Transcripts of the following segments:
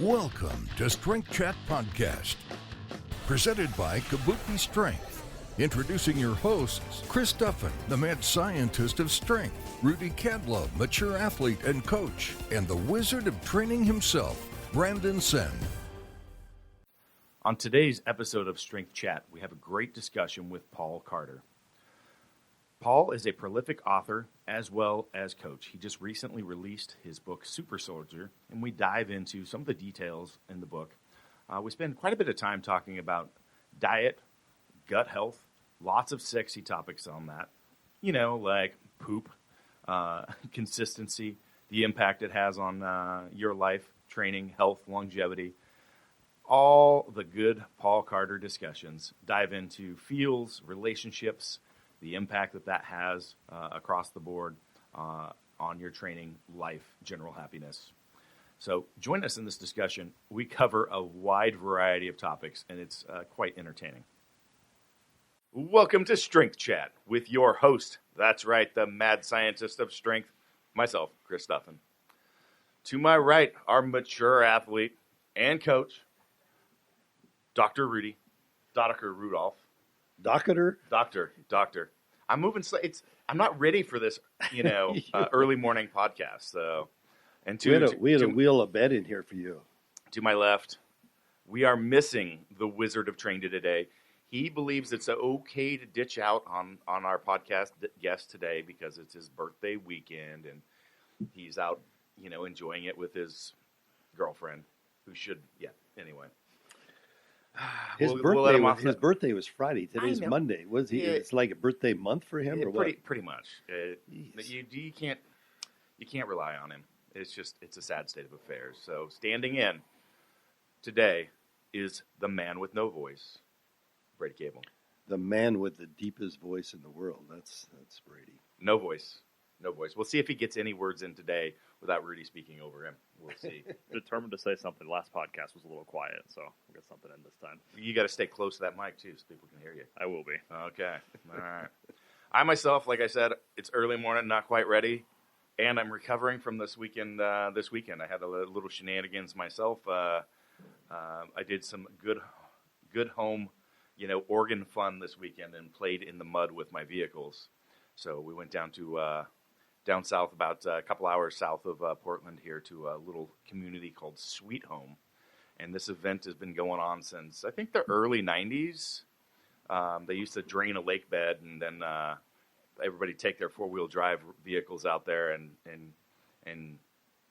Welcome to Strength Chat Podcast, presented by Kabuki Strength. Introducing your hosts, Chris Duffin, the mad scientist of strength, Rudy Cadlow, mature athlete and coach, and the wizard of training himself, Brandon Sen. On today's episode of Strength Chat, we have a great discussion with Paul Carter. Paul is a prolific author as well as coach. He just recently released his book, Super Soldier, and we dive into some of the details in the book. We spend quite a bit of time talking about diet, gut health, lots of sexy topics on that. You know, like poop, consistency, the impact it has on your life, training, health, longevity. All the good Paul Carter discussions dive into fields, relationships, the impact that has across the board on your training, life, general happiness. So join us in this discussion. We cover a wide variety of topics, and it's quite entertaining. Welcome to Strength Chat with your host. That's right, the mad scientist of strength, myself, Chris Duffin. To my right, our mature athlete and coach, Dr. Rudy, Dr. Rudolph. Doctor. I'm moving slow. I'm not ready for this, early morning podcast. So, and we had a wheel of bed in here for you. To my left, we are missing the Wizard of Training today. He believes it's okay to ditch out on our podcast guest today because it's his birthday weekend and he's out, enjoying it with his girlfriend, who should, anyway. His birthday was Friday. Today's Monday. Was he? It's like a birthday month for him, or what? Pretty much. You can't rely on him. It's a sad state of affairs. So standing in today is the man with no voice, Brady Cable. The man with the deepest voice in the world. That's Brady. No voice. We'll see if he gets any words in today without Rudy speaking over him. We'll see. Determined to say something. Last podcast was a little quiet, so we'll get something in this time. You got to stay close to that mic, too, so people can hear you. I will be. Okay. All right. I myself, like I said, it's early morning, not quite ready, and I'm recovering from this weekend. I had a little shenanigans myself. I did some good home, organ fun this weekend and played in the mud with my vehicles. So we went down to down south, about a couple hours south of Portland here, to a little community called Sweet Home. And this event has been going on since, I think, the early 90s. They used to drain a lake bed and then everybody take their four-wheel drive vehicles out there and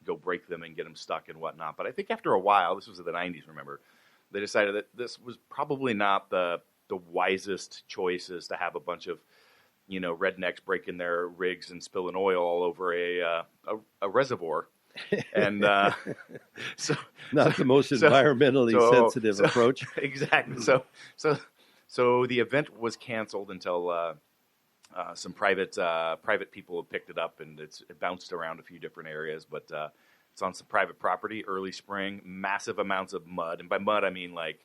go break them and get them stuck and whatnot. But I think after a while, this was in the 90s, remember, they decided that this was probably not the wisest choices to have a bunch of rednecks breaking their rigs and spilling oil all over a reservoir, and the most environmentally sensitive approach. Exactly. So the event was canceled until some private people have picked it up, and it bounced around a few different areas, but it's on some private property. Early spring, massive amounts of mud, and by mud I mean like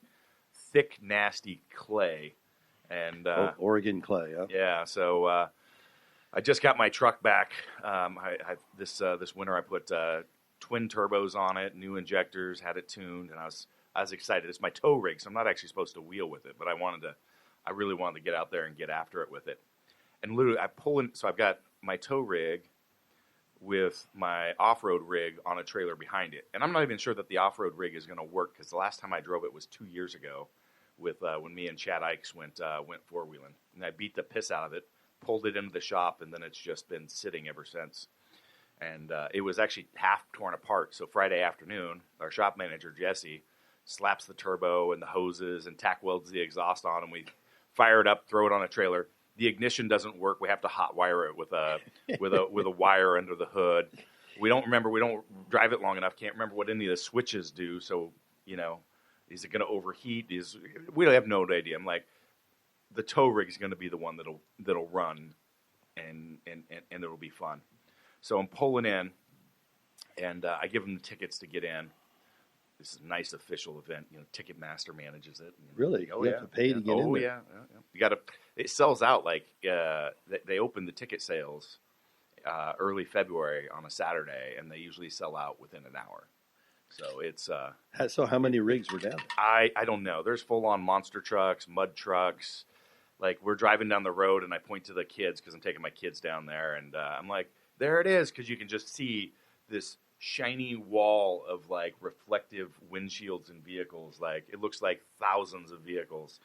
thick, nasty clay. And Oregon clay, yeah. Yeah, so I just got my truck back. This winter I put twin turbos on it, new injectors, had it tuned, and I was excited. It's my tow rig, so I'm not actually supposed to wheel with it, but I really wanted to get out there and get after it with it. And literally, so I've got my tow rig with my off-road rig on a trailer behind it, and I'm not even sure that the off-road rig is going to work because the last time I drove it was 2 years ago. With when me and Chad Ikes went four-wheeling. And I beat the piss out of it, pulled it into the shop, and then it's just been sitting ever since. And it was actually half torn apart. So Friday afternoon, our shop manager, Jesse, slaps the turbo and the hoses and tack welds the exhaust on, and we fire it up, throw it on a trailer. The ignition doesn't work. We have to hot wire it with a wire under the hood. We don't drive it long enough, can't remember what any of the switches do, so, is it going to overheat? We have no idea. I'm like, the tow rig is going to be the one that'll run, and it'll be fun. So I'm pulling in, and I give them the tickets to get in. This is a nice official event. Ticketmaster manages it. Really? You have to pay to get in there? Oh yeah. You got to. It sells out like they open the ticket sales early February on a Saturday, and they usually sell out within an hour. So it's So how many rigs were down there? I don't know. There's full on monster trucks, mud trucks. Like we're driving down the road, and I point to the kids because I'm taking my kids down there, and I'm like, there it is, because you can just see this shiny wall of like reflective windshields and vehicles. Like it looks like thousands of vehicles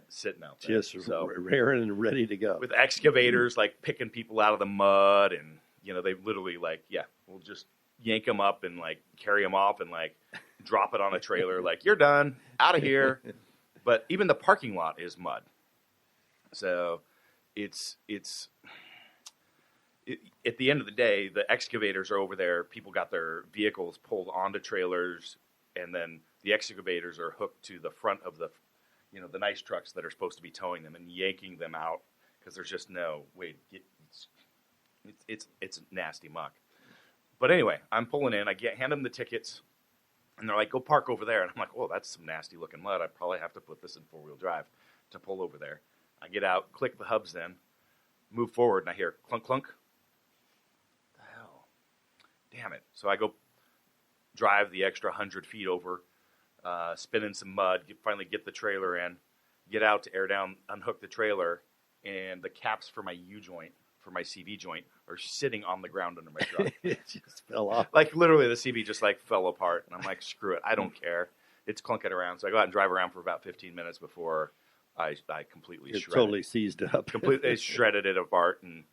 sitting out there. Just raring and ready to go. With excavators like picking people out of the mud, and they literally we'll just yank them up and like carry them off and like drop it on a trailer. Like you're done, out of here. But even the parking lot is mud. So it's at the end of the day, the excavators are over there. People got their vehicles pulled onto trailers, and then the excavators are hooked to the front of the nice trucks that are supposed to be towing them and yanking them out because there's just no way. It's nasty muck. But anyway, I'm pulling in. I hand them the tickets, and they're like, "Go park over there." And I'm like, "Oh, that's some nasty looking mud. I probably have to put this in 4-wheel drive to pull over there." I get out, click the hubs in, move forward, and I hear clunk, clunk. What the hell? Damn it. So I go drive the extra 100 feet over, spin in some mud, finally get the trailer in, get out to air down, unhook the trailer, and the caps for my U-joint, for my CV joint, are sitting on the ground under my truck. It just fell off. Like literally the CV just like fell apart. And I'm like, screw it. I don't care. It's clunking around. So I go out and drive around for about 15 minutes before I completely shredded. Totally seized up. Completely shredded it apart, and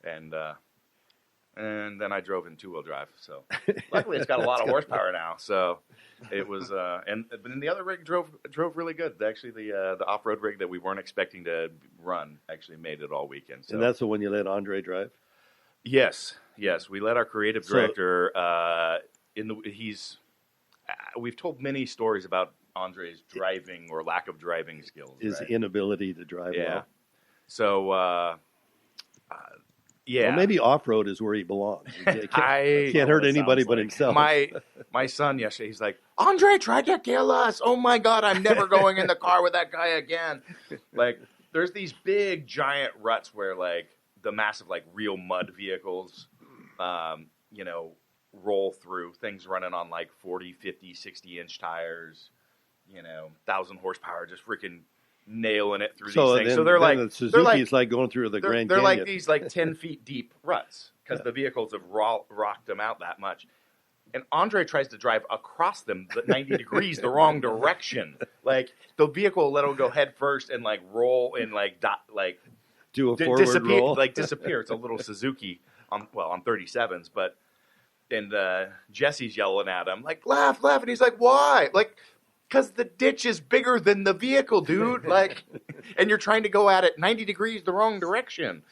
then I drove in 2-wheel drive. So luckily, it's got a lot of horsepower now. So it was, but then the other rig drove really good. Actually, the off-road rig that we weren't expecting to run actually made it all weekend. So. And that's the one you let Andre drive? Yes. We let our creative director. We've told many stories about Andre's driving or lack of driving skills. His inability to drive well. So, Well, maybe off-road is where he belongs. He can't hurt anybody but himself. My son yesterday, he's like, Andre tried to kill us. Oh, my God, I'm never going in the car with that guy again. Like, there's these big, giant ruts where, like, the massive, like, real mud vehicles, roll through, things running on, like, 40, 50, 60-inch tires. 1,000 horsepower, just freaking nailing it through these things. So they're like, the Suzuki's like going through the Grand Canyon. They're like these like 10 feet deep ruts because the vehicles have rocked them out that much. And Andre tries to drive across them 90 degrees the wrong direction. Like the vehicle will let him go head first and like roll and do a forward roll, like disappear. It's a little Suzuki on 37s, but Jesse's yelling at him like laugh, and he's like, why? Like. Because the ditch is bigger than the vehicle, dude. Like, and you're trying to go at it 90 degrees the wrong direction.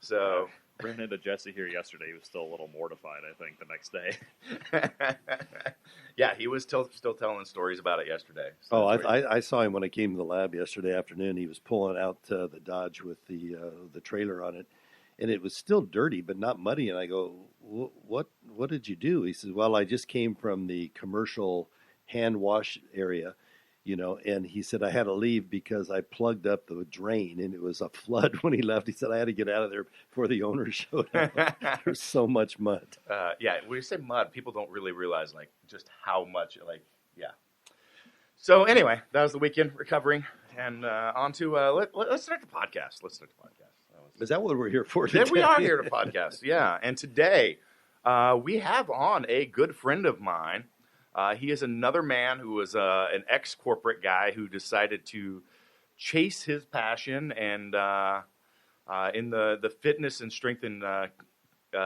So, ran into Jesse here yesterday. He was still a little mortified, I think, the next day. Yeah, he was still telling stories about it yesterday. So I saw him when I came to the lab yesterday afternoon. He was pulling out the Dodge with the trailer on it, and it was still dirty but not muddy. And I go, what did you do? He says, well, I just came from the commercial hand wash area, and he said, I had to leave because I plugged up the drain and it was a flood when he left. He said, I had to get out of there before the owner showed up. There's so much mud. When you say mud, people don't really realize like just how much, So anyway, that was the weekend recovering, and on to, let's start the podcast. Is that what we're here for today? Yeah, we are here to podcast, yeah. And today, we have on a good friend of mine. He is another man who was an ex-corporate guy who decided to chase his passion and in the fitness and strength and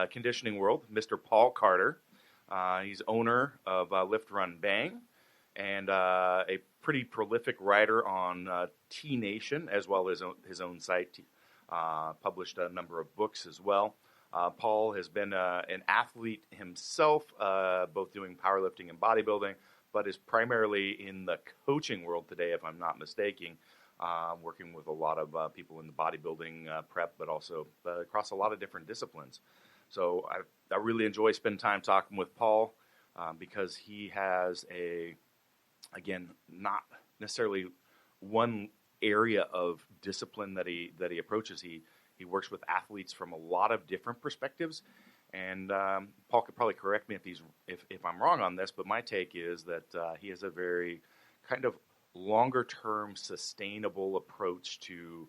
conditioning world, Mr. Paul Carter. He's owner of Lift, Run, Bang, and a pretty prolific writer on T Nation, as well as his own site. Published a number of books as well. Paul has been an athlete himself, both doing powerlifting and bodybuilding, but is primarily in the coaching world today, if I'm not mistaken, working with a lot of people in the bodybuilding prep, but also across a lot of different disciplines. So I really enjoy spending time talking with Paul because he has again, not necessarily one area of discipline that he approaches. He works with athletes from a lot of different perspectives, And Paul could probably correct me if I'm wrong on this, but my take is that he has a very kind of longer-term, sustainable approach to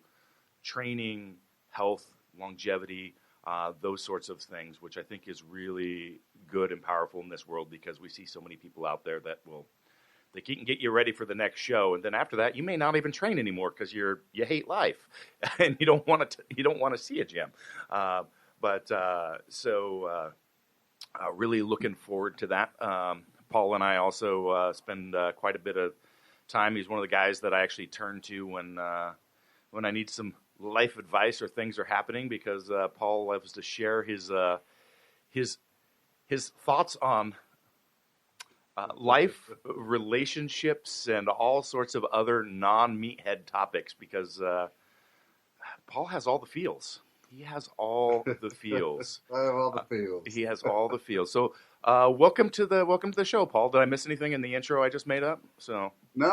training, health, longevity, those sorts of things, which I think is really good and powerful in this world, because we see so many people out there that they can get you ready for the next show, and then after that, you may not even train anymore because you hate life and you don't want to see a gym. Really looking forward to that. Paul and I also spend quite a bit of time. He's one of the guys that I actually turn to when I need some life advice or things are happening, because Paul loves to share his thoughts on life, relationships, and all sorts of other non-meathead topics, because Paul has all the feels. He has all the feels. I have all the feels. He has all the feels. So, welcome to the show, Paul. Did I miss anything in the intro I just made up? So No,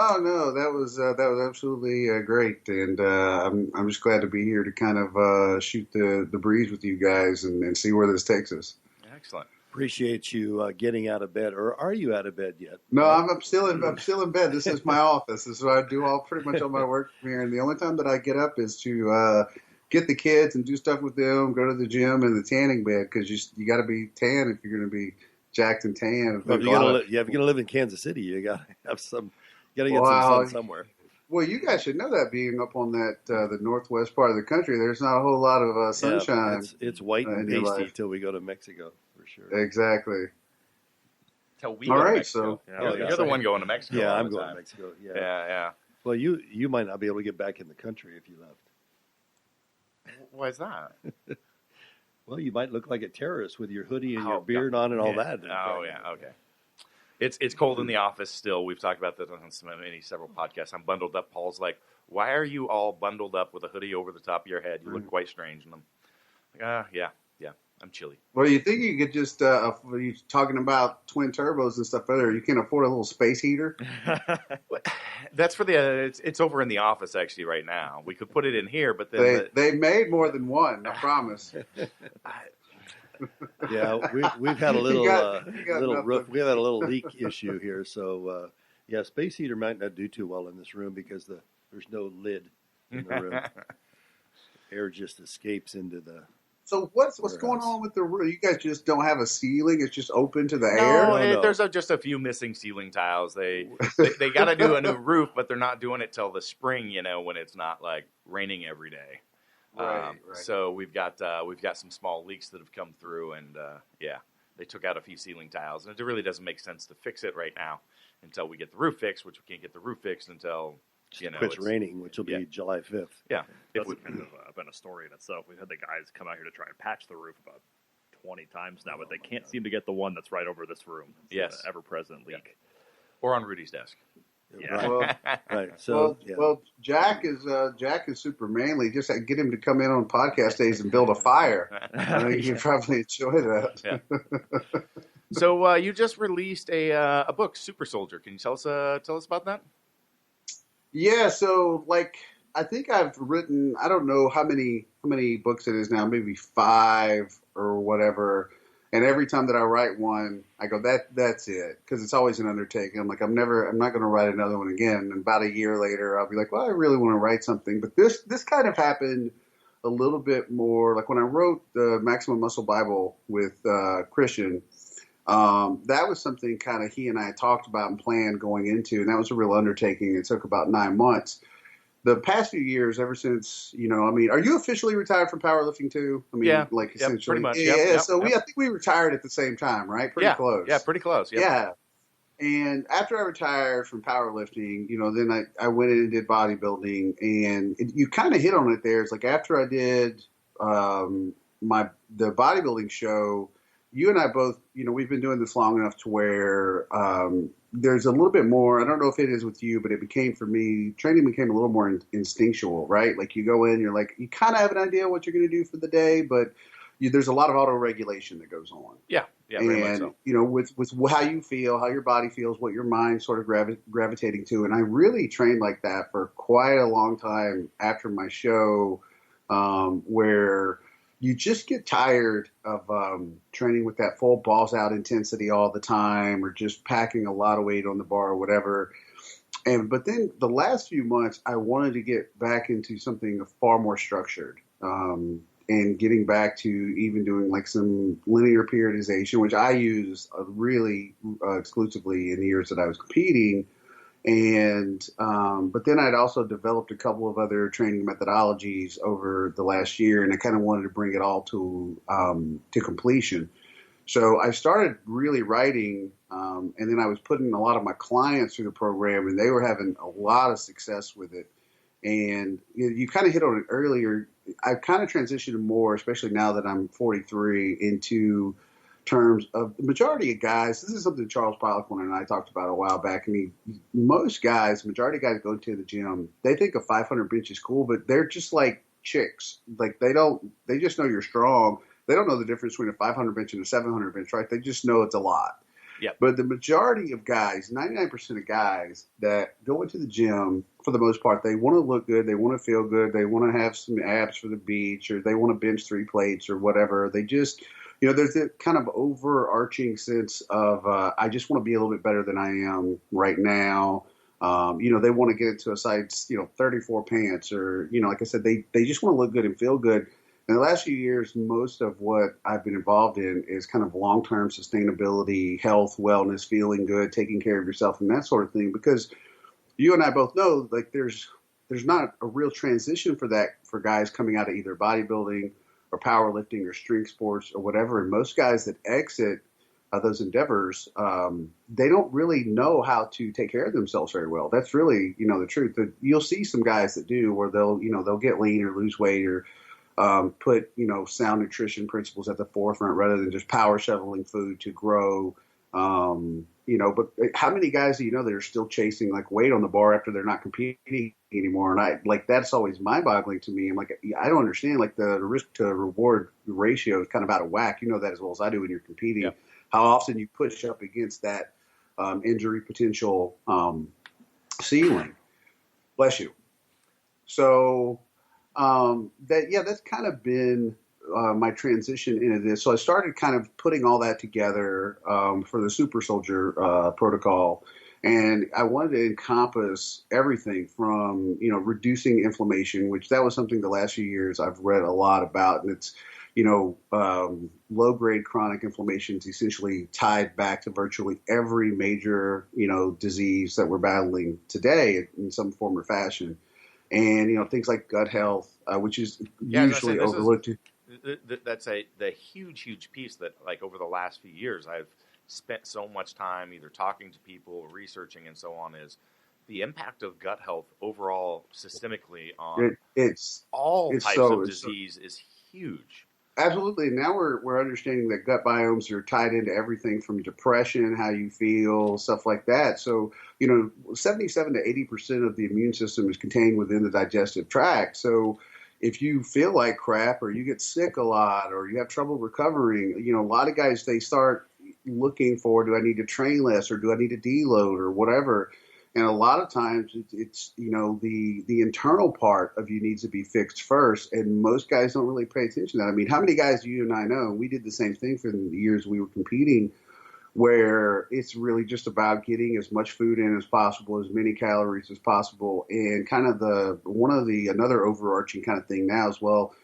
that was absolutely great, and I'm just glad to be here to kind of shoot the breeze with you guys and see where this takes us. Excellent. Appreciate you getting out of bed, or are you out of bed yet? No, I'm still in bed. This is my office. This is where I do pretty much all my work from here, and the only time that I get up is to get the kids and do stuff with them, go to the gym and the tanning bed, because you got to be tan if you're going to be jacked and tan. Well, if you're going to live in Kansas City, you got to have some. You got to get some sun somewhere. Well, you guys should know that, being up on that the northwest part of the country, there's not a whole lot of sunshine. Yeah, it's white and pasty till we go to Mexico, for sure. Exactly. Till we go to Mexico. Yeah, you're the one going to Mexico. Yeah, I'm going to Mexico. Yeah. Well, you might not be able to get back in the country if you left. Why is that? Well, you might look like a terrorist with your hoodie and your beard on and all that. Oh, yeah, okay. It's cold in the office still. We've talked about that on several podcasts. I'm bundled up. Paul's like, why are you all bundled up with a hoodie over the top of your head? You look quite strange. And I'm like, yeah, I'm chilly. Well, you think you could just, you're talking about twin turbos and stuff earlier, you can afford a little space heater? That's for it's over in the office actually right now. We could put it in here, but then they made more than one, I promise. Yeah, we've had a little we've had a little leak issue here, so space heater might not do too well in this room because there's no lid in the room. Air just escapes into the. So what's going on with the roof? You guys just don't have a ceiling; it's just open to the air. No, there's just a few missing ceiling tiles. They got to do a new roof, but they're not doing it till the spring. When it's not like raining every day. Right. So we've got some small leaks that have come through, and they took out a few ceiling tiles, and it really doesn't make sense to fix it right now until we get the roof fixed, which we can't get the roof fixed until quits raining, which will be July 5th. Yeah, that's kind of been a story in itself. We've had the guys come out here to try and patch the roof about 20 times now, but they can't seem to get the one that's right over this room. It's an ever-present leak, or on Rudy's desk. Yeah. Well, right. So, well, Jack is super manly. Just get him to come in on podcast days and build a fire. I think he'd probably enjoy that. Yeah. So you just released a book, Super Soldier. Can you tell us about that? Yeah. So I think I've written, I don't know how many books it is now, maybe 5 or whatever. And every time that I write one, I go, that's it. Because it's always an undertaking. I'm like, I'm not going to write another one again. And about a year later, I'll be like, well, I really want to write something. But this kind of happened a little bit more. Like when I wrote the Maximum Muscle Bible with Christian, that was something kind of he and I talked about and planned going into. And that was a real undertaking. It took about 9 months. The past few years, ever since, are you officially retired from powerlifting too? Essentially. Pretty much. Yeah. So I think we retired at the same time, right? Pretty close. Yeah, pretty close. Yep. Yeah. And after I retired from powerlifting, then I went in and did bodybuilding, and you kind of hit on it there. It's like after I did the bodybuilding show, you and I both, we've been doing this long enough to where there's a little bit more, I don't know if it is with you, but it became, for me, training became a little more instinctual, right? Like you go in, you're like, you kind of have an idea what you're going to do for the day, but there's a lot of auto-regulation that goes on. Yeah, very much so. With how you feel, how your body feels, what your mind's sort of gravitating to. And I really trained like that for quite a long time after my show, where you just get tired of training with that full balls out intensity all the time, or just packing a lot of weight on the bar or whatever. But then the last few months, I wanted to get back into something far more structured, and getting back to even doing like some linear periodization, which I use really exclusively in the years that I was competing. And but then I'd also developed a couple of other training methodologies over the last year, and I kind of wanted to bring it all to completion. So I started really writing, and then I was putting a lot of my clients through the program, and they were having a lot of success with it. And you kind of hit on it earlier. I've kind of transitioned more, especially now that I'm 43, into terms of the majority of guys. This is something Charles Poliquin and I talked about a while back. I mean, most guys, majority of guys go to the gym, they think a 500 bench is cool, but they're just like chicks. Like they just know you're strong. They don't know the difference between a 500 bench and a 700 bench, right? They just know it's a lot. Yeah. But the majority of guys, 99% of guys that go into the gym, for the most part, they want to look good, they want to feel good, they want to have some abs for the beach, or they want to bench 3 plates or whatever. They just, there's a kind of overarching sense of I just want to be a little bit better than I am right now. They want to get into a size, 34 pants, or, like I said, they just want to look good and feel good. In the last few years, most of what I've been involved in is kind of long-term sustainability, health, wellness, feeling good, taking care of yourself, and that sort of thing. Because you and I both know, like, there's not a real transition for that for guys coming out of either bodybuilding or powerlifting or strength sports or whatever. And most guys that exit those endeavors, they don't really know how to take care of themselves very well. That's really, the truth. You'll see some guys that do, where they'll get lean or lose weight, or put, sound nutrition principles at the forefront rather than just power shoveling food to grow. But how many guys do you know that are still chasing like weight on the bar after they're not competing anymore? And that's always mind boggling to me. I'm like, I don't understand, like the risk to reward ratio is kind of out of whack. You know that as well as I do when you're competing, yeah. How often you push up against that injury potential ceiling. Bless you. So, that's kind of been my transition into this. So I started kind of putting all that together for the Super Soldier protocol, and I wanted to encompass everything from reducing inflammation, which that was something the last few years I've read a lot about, and it's low grade chronic inflammation is essentially tied back to virtually every major disease that we're battling today in some form or fashion. And, things like gut health, which is usually overlooked. That's the huge piece that, like, over the last few years, I've spent so much time either talking to people, researching, and so on, is the impact of gut health overall systemically on all types of disease is huge. Absolutely. Now we're understanding that gut biomes are tied into everything from depression, how you feel, stuff like that. So, 77 to 80% of the immune system is contained within the digestive tract. So if you feel like crap, or you get sick a lot, or you have trouble recovering, a lot of guys, they start looking for, do I need to train less, or do I need to deload, or whatever? And a lot of times it's the internal part of you needs to be fixed first. And most guys don't really pay attention to that. I mean, how many guys do you and I know? We did the same thing for the years we were competing, where it's really just about getting as much food in as possible, as many calories as possible. And kind of another overarching kind of thing now as well,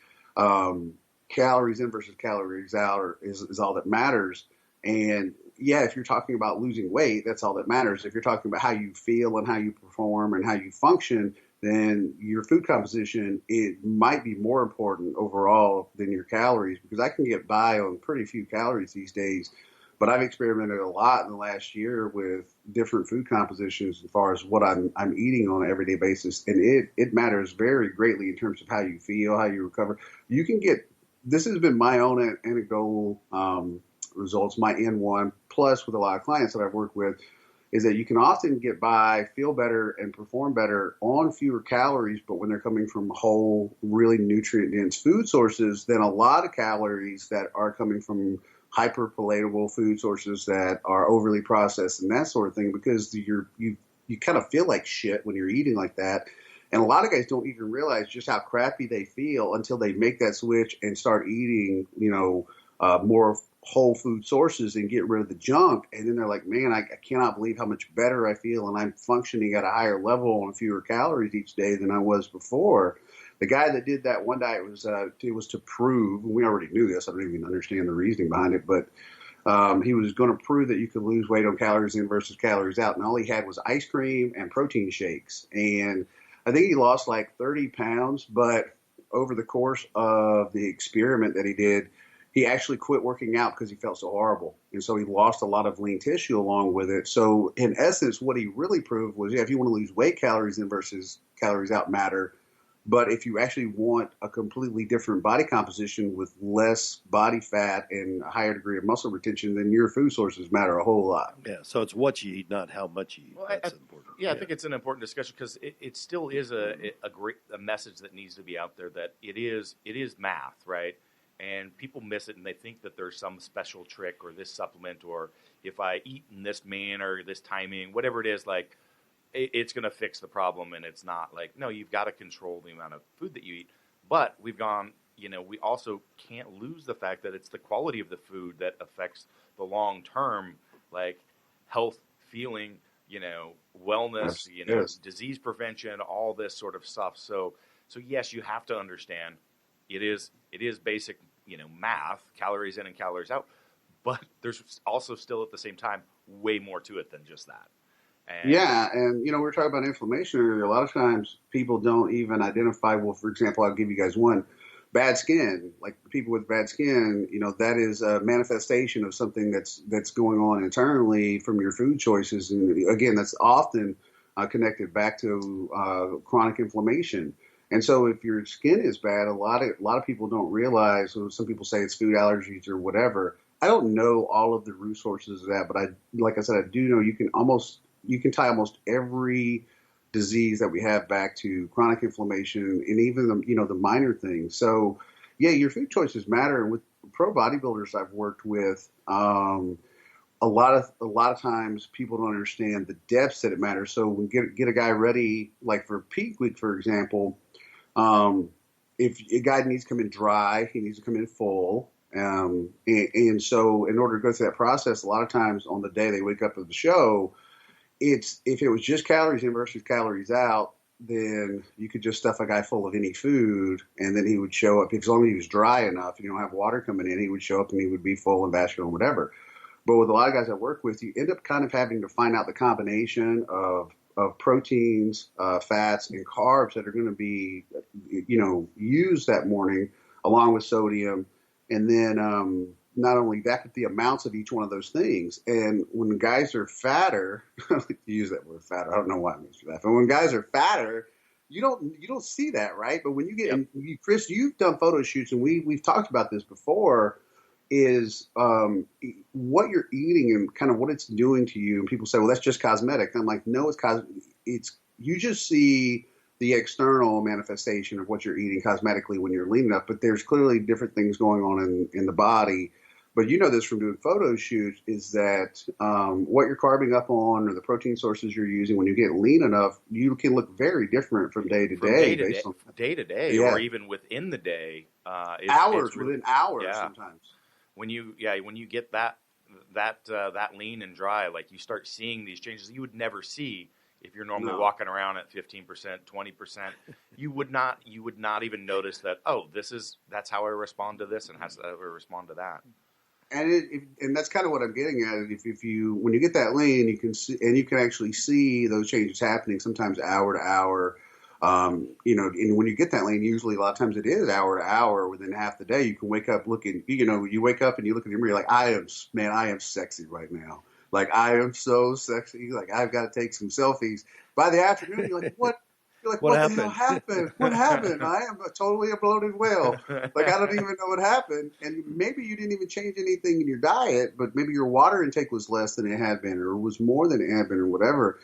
calories in versus calories out is all that matters. And yeah, if you're talking about losing weight, that's all that matters. If you're talking about how you feel and how you perform and how you function, then your food composition, it might be more important overall than your calories, because I can get by on pretty few calories these days. But I've experimented a lot in the last year with different food compositions as far as what I'm eating on an everyday basis. And it matters very greatly in terms of how you feel, how you recover. You can this has been my own anecdotal results, my N1, plus with a lot of clients that I've worked with, is that you can often get by, feel better, and perform better on fewer calories, but when they're coming from whole, really nutrient-dense food sources, than a lot of calories that are coming from hyper-palatable food sources that are overly processed and that sort of thing, because you kind of feel like shit when you're eating like that. And a lot of guys don't even realize just how crappy they feel until they make that switch and start eating, more whole food sources and get rid of the junk. And then they're like, man, I cannot believe how much better I feel. And I'm functioning at a higher level on fewer calories each day than I was before. The guy that did that one diet it was to prove, and we already knew this. I don't even understand the reasoning behind it, but he was going to prove that you could lose weight on calories in versus calories out. And all he had was ice cream and protein shakes. And I think he lost like 30 pounds, but over the course of the experiment that he did, he actually quit working out because he felt so horrible. And so he lost a lot of lean tissue along with it. So in essence, what he really proved was, if you want to lose weight, calories in versus calories out matter. But if you actually want a completely different body composition with less body fat and a higher degree of muscle retention, then your food sources matter a whole lot. Yeah, so it's what you eat, not how much you eat. Well, That's important. Yeah, I think it's an important discussion because it still is a message that needs to be out there that it is math, right? And people miss it and they think that there's some special trick or this supplement or if I eat in this manner, this timing, whatever it is, like, it's going to fix the problem, and it's not. Like, no, you've got to control the amount of food that you eat. But we've gone, we also can't lose the fact that it's the quality of the food that affects the long-term, like, health, feeling, wellness, Yes. disease prevention, all this sort of stuff. So yes, you have to understand it is basic, math, calories in and calories out. But there's also still at the same time way more to it than just that. And we were talking about inflammation earlier. A lot of times people don't even identify, well, for example, I'll give you guys one, bad skin. Like people with bad skin, that is a manifestation of something that's going on internally from your food choices. And again, that's often connected back to chronic inflammation. And so if your skin is bad, a lot of people don't realize, or some people say it's food allergies or whatever. I don't know all of the root sources of that, but like I said, I do know you can tie almost every disease that we have back to chronic inflammation and even the minor things. So yeah, your food choices matter. And with pro bodybuilders I've worked with, a lot of times people don't understand the depths that it matters. So when get a guy ready, like for peak week, for example, if a guy needs to come in dry, he needs to come in full. And so in order to go through that process, a lot of times on the day they wake up for the show, if it was just calories in versus calories out, then you could just stuff a guy full of any food, and then he would show up. As long as he was dry enough, you don't have water coming in, he would show up and he would be full and vascular and whatever. But with a lot of guys I work with, you end up kind of having to find out the combination of proteins, fats, and carbs that are going to be, used that morning, along with sodium, and then not only that, but the amounts of each one of those things. And when guys are fatter, I like to use that word fatter. I don't know why it makes me laugh. But when guys are fatter, you don't see that, right? But when you get, Chris, you've done photo shoots, and we've talked about this before, is what you're eating and kind of what it's doing to you. And people say, well, that's just cosmetic. I'm like, no, it's you just see the external manifestation of what you're eating cosmetically when you're lean enough, but there's clearly different things going on in the body. But you know this from doing photo shoots, is that what you're carbing up on or the protein sources you're using, when you get lean enough, you can look very different from day to day. Day to day, or even within the day. Within hours sometimes. When you get that lean and dry, like you start seeing these changes you would never see if you're normally walking around at 15%, 20%. You would not even notice that. Oh, that's how I respond to this, and how I respond to that. And that's kind of what I'm getting at. If you when you get that lean, you can actually see those changes happening sometimes hour to hour. And when you get that lean, usually a lot of times it is hour to hour within half the day. You can wake up looking, you wake up and you look in the mirror, like, I am sexy right now. Like, I am so sexy. Like, I've got to take some selfies. By the afternoon, you're like, what? You're like, what the hell happened? What happened? I am totally a bloated whale. Like, I don't even know what happened. And maybe you didn't even change anything in your diet, but maybe your water intake was less than it had been, or was more than it had been, or whatever.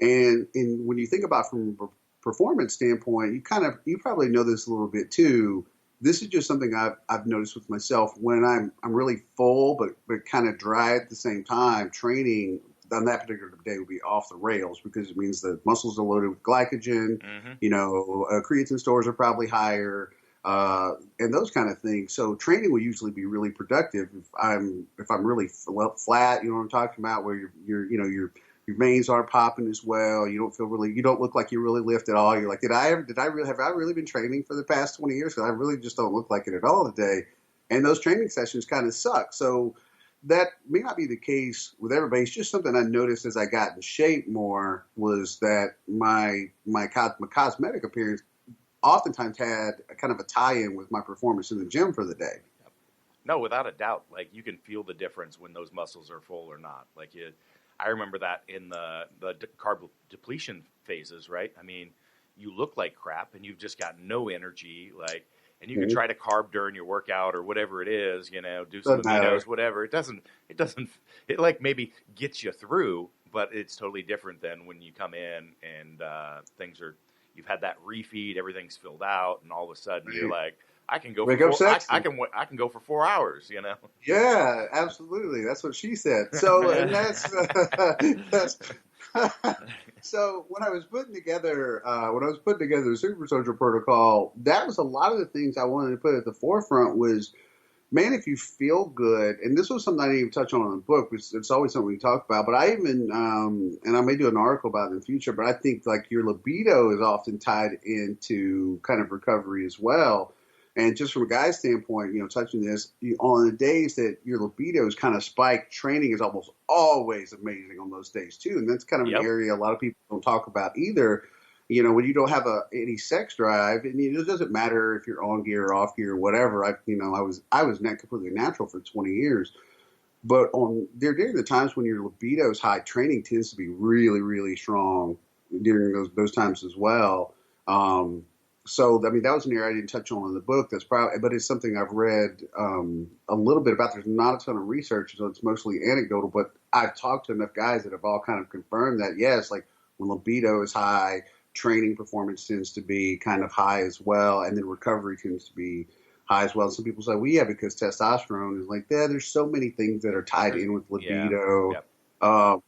And when you think about from a performance standpoint, you probably know this a little bit too. This is just something I've noticed with myself when I'm really full but kind of dry at the same time training. on that particular day would be off the rails because it means the muscles are loaded with glycogen. Creatine stores are probably higher, and those kind of things. So training will usually be really productive if I'm really flat. You know what I'm talking about, where your veins aren't popping as well. You don't look like you really lift at all. You're like, have I really been training for the past 20 years? Because I really just don't look like it at all today. And those training sessions kind of suck. So that may not be the case with everybody. It's just something I noticed as I got in shape more was that my cosmetic appearance oftentimes had a kind of a tie-in with my performance in the gym for the day. No, without a doubt. Like, you can feel the difference when those muscles are full or not. Like, I remember that in the carb depletion phases, right? I mean, you look like crap and you've just got no energy, like, and you can try to carb during your workout or whatever it is, do some aminos, whatever. It like maybe gets you through, but it's totally different than when you come in and you've had that refeed, everything's filled out, and all of a sudden you're like, I can go I can go for 4 hours, Yeah, absolutely. That's what she said. So, and that's so when I was putting together the Super Soldier protocol, that was a lot of the things I wanted to put at the forefront was, man, if you feel good, and this was something I didn't even touch on in the book, which it's always something we talk about, but I even, and I may do an article about it in the future, but I think like your libido is often tied into kind of recovery as well. And just from a guy's standpoint, touching this, on the days that your libido is kind of spiked, training is almost always amazing on those days too. And that's kind of an area a lot of people don't talk about either. When you don't have any sex drive, and it doesn't matter if you're on gear or off gear or whatever. I was not completely natural for 20 years, but during the times when your libido is high, training tends to be really, really strong during those times as well. So, I mean, that was an area I didn't touch on in the book. But it's something I've read a little bit about. There's not a ton of research, so it's mostly anecdotal. But I've talked to enough guys that have all kind of confirmed that, yes, like when libido is high, training performance tends to be kind of high as well, and then recovery tends to be high as well. Some people say, well, yeah, because testosterone is like, there's so many things that are tied in with libido. Yeah. Yep.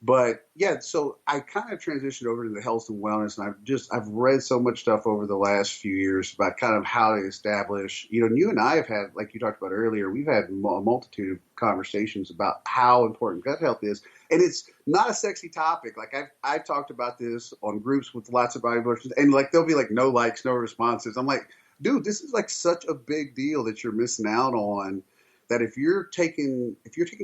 But yeah, so I kind of transitioned over to the health and wellness, and I've read so much stuff over the last few years about kind of how to establish, you and I have had, like you talked about earlier, we've had a multitude of conversations about how important gut health is. And it's not a sexy topic. Like I've talked about this on groups with lots of bodybuilders, and like, there'll be like no likes, no responses. I'm like, dude, this is like such a big deal that you're missing out on. That if you're taking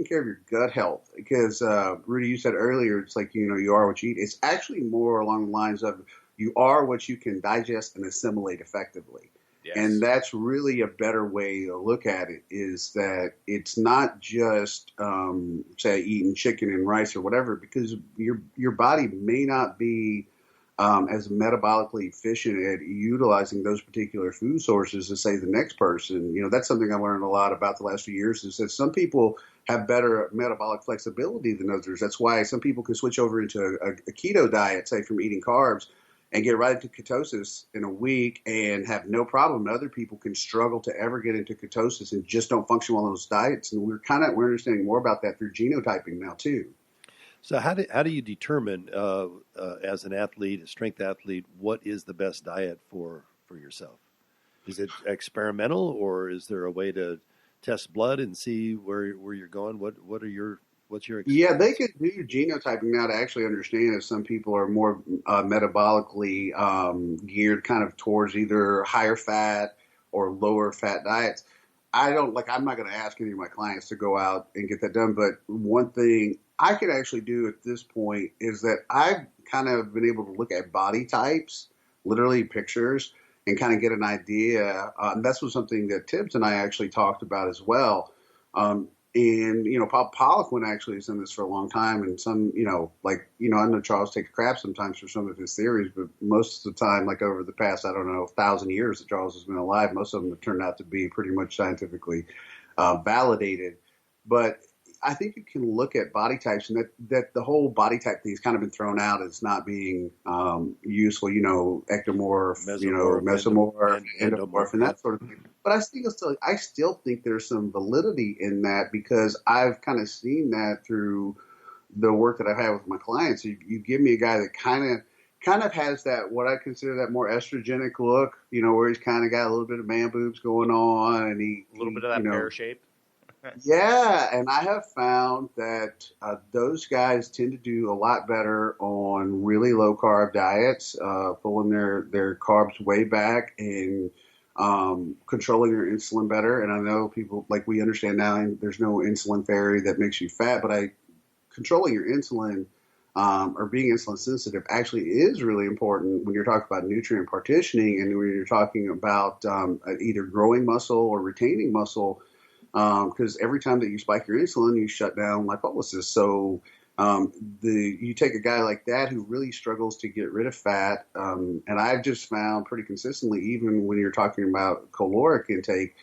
care of your gut health, because Rudy, you said earlier, it's like, you are what you eat. It's actually more along the lines of you are what you can digest and assimilate effectively. Yes. And that's really a better way to look at it, is that it's not just, say, eating chicken and rice or whatever, because your body may not be as metabolically efficient at utilizing those particular food sources as, say, the next person. That's something I learned a lot about the last few years, is that some people have better metabolic flexibility than others. That's why some people can switch over into a keto diet, say, from eating carbs, and get right into ketosis in a week and have no problem. Other people can struggle to ever get into ketosis and just don't function well on those diets. And we're understanding more about that through genotyping now too. So how do you determine, as an athlete, a strength athlete, what is the best diet for yourself? Is it experimental, or is there a way to test blood and see where you're going? What's your experience? Yeah, they could do genotyping now to actually understand if some people are more metabolically geared kind of towards either higher fat or lower fat diets. I'm not going to ask any of my clients to go out and get that done, but one thing I could actually do at this point is that I've kind of been able to look at body types, literally pictures, and kind of get an idea. And that's was something that Tibbs and I actually talked about as well. And, Pop Poliquin actually has done this for a long time. And some, I know Charles takes crap sometimes for some of his theories, but most of the time, like over the past, 1,000 years that Charles has been alive, most of them have turned out to be pretty much scientifically validated. But I think you can look at body types, and that the whole body type thing has kind of been thrown out as not being useful, ectomorph, mesomorph, endomorph, and that sort of thing. But I still think there's some validity in that, because I've kind of seen that through, the work that I've had with my clients, you give me a guy that kind of has that, what I consider that more estrogenic look, where he's kind of got a little bit of man boobs going on, and a little bit of that pear shape. Yeah, and I have found that those guys tend to do a lot better on really low carb diets, pulling their carbs way back and controlling their insulin better. And I know people, like, we understand now there's no insulin fairy that makes you fat, but controlling your insulin or being insulin sensitive actually is really important when you're talking about nutrient partitioning and when you're talking about either growing muscle or retaining muscle. Because every time that you spike your insulin, you shut down lipolysis. So you take a guy like that who really struggles to get rid of fat, and I've just found pretty consistently, even when you're talking about caloric intake,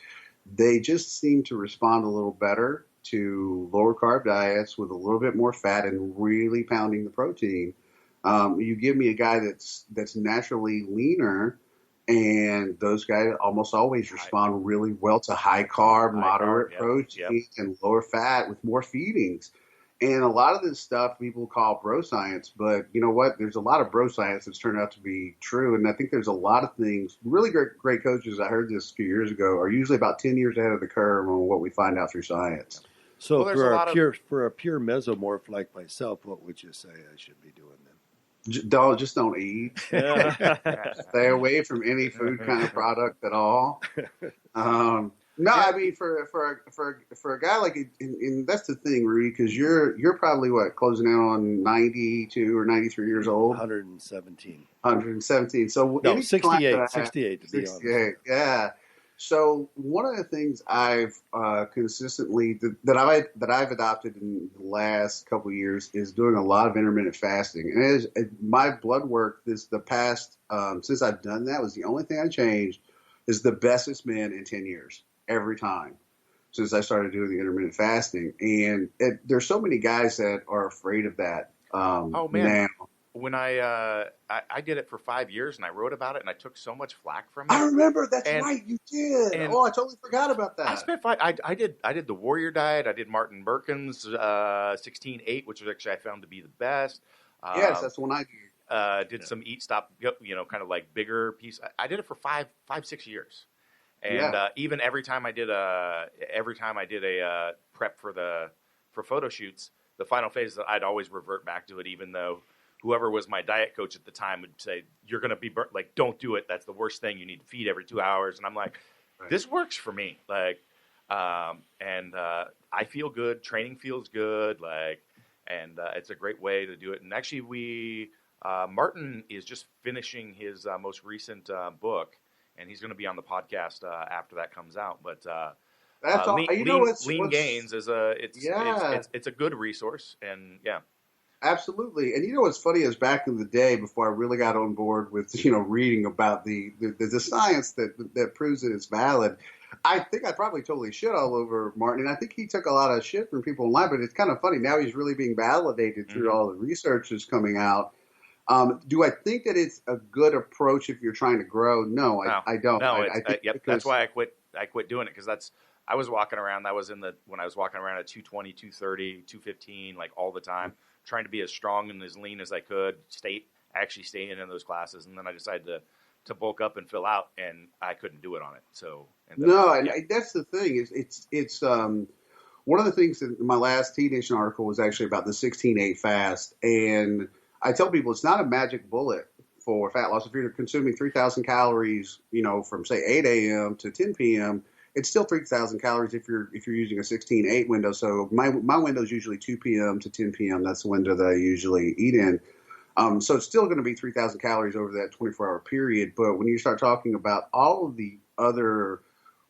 they just seem to respond a little better to lower carb diets with a little bit more fat and really pounding the protein. You give me a guy that's naturally leaner, and those guys almost always respond really well to high carb, moderate protein, and lower fat with more feedings. And a lot of this stuff people call bro science, but you know what? There's a lot of bro science that's turned out to be true. And I think there's a lot of things, really great coaches, I heard this a few years ago, are usually about 10 years ahead of the curve on what we find out through science. So for a pure mesomorph like myself, what would you say I should be doing then? Just don't eat. Stay away from any food kind of product at all. I mean, for a guy like, and that's the thing, Rudy, because you're probably closing in on 92 or 93 years old. 117. 117. So no, 68. 68 to be 68. honest. Yeah. So one of the things I've consistently that I've adopted in the last couple of years is doing a lot of intermittent fasting. And my blood work the past since I've done that was the only thing I changed is the best it's been in 10 years every time since I started doing the intermittent fasting. And there's so many guys that are afraid of that. Now. When I did it for 5 years and I wrote about it and I took so much flack from it. I remember right, you did. I totally forgot about that. I spent I did the Warrior Diet. I did Martin Berkhan's 16-8, which was actually I found to be the best. Yes, that's the one I did. Did some Eat Stop, kind of like bigger piece. I did it for 5-6 years, and even every time I did a prep for photo shoots, the final phase that I'd always revert back to it, even though whoever was my diet coach at the time would say, you're going to be burnt. Like, don't do it. That's the worst thing. You need to feed every 2 hours. And I'm like, This works for me. Like, and I feel good. Training feels good. Like, and it's a great way to do it. And actually Martin is just finishing his most recent book, and he's going to be on the podcast after that comes out. But that's all. Lean Gains is it's a good resource, and absolutely. And what's funny is back in the day, before I really got on board with reading about the science that proves that it's valid, I think I probably totally shit all over Martin, and I think he took a lot of shit from people online. But it's kind of funny now; he's really being validated through all the research that's coming out. Do I think that it's a good approach if you're trying to grow? No, I don't. No, that's why I quit doing it, because I was walking around. That was when I was walking around at 220, 230, 215, like all the time, trying to be as strong and as lean as I could, actually staying in those classes. And then I decided to bulk up and fill out, and I couldn't do it on it. So that's the thing. It's one of the things that my last T-Nation article was actually about the 16-8 fast, and I tell people it's not a magic bullet for fat loss. If you're consuming 3,000 calories, from say 8 a.m. to 10 p.m., it's still 3,000 calories if you're using a 16-8 window. So my window is usually 2 p.m. to 10 p.m. That's the window that I usually eat in. So it's still going to be 3,000 calories over that 24-hour period. But when you start talking about all of the other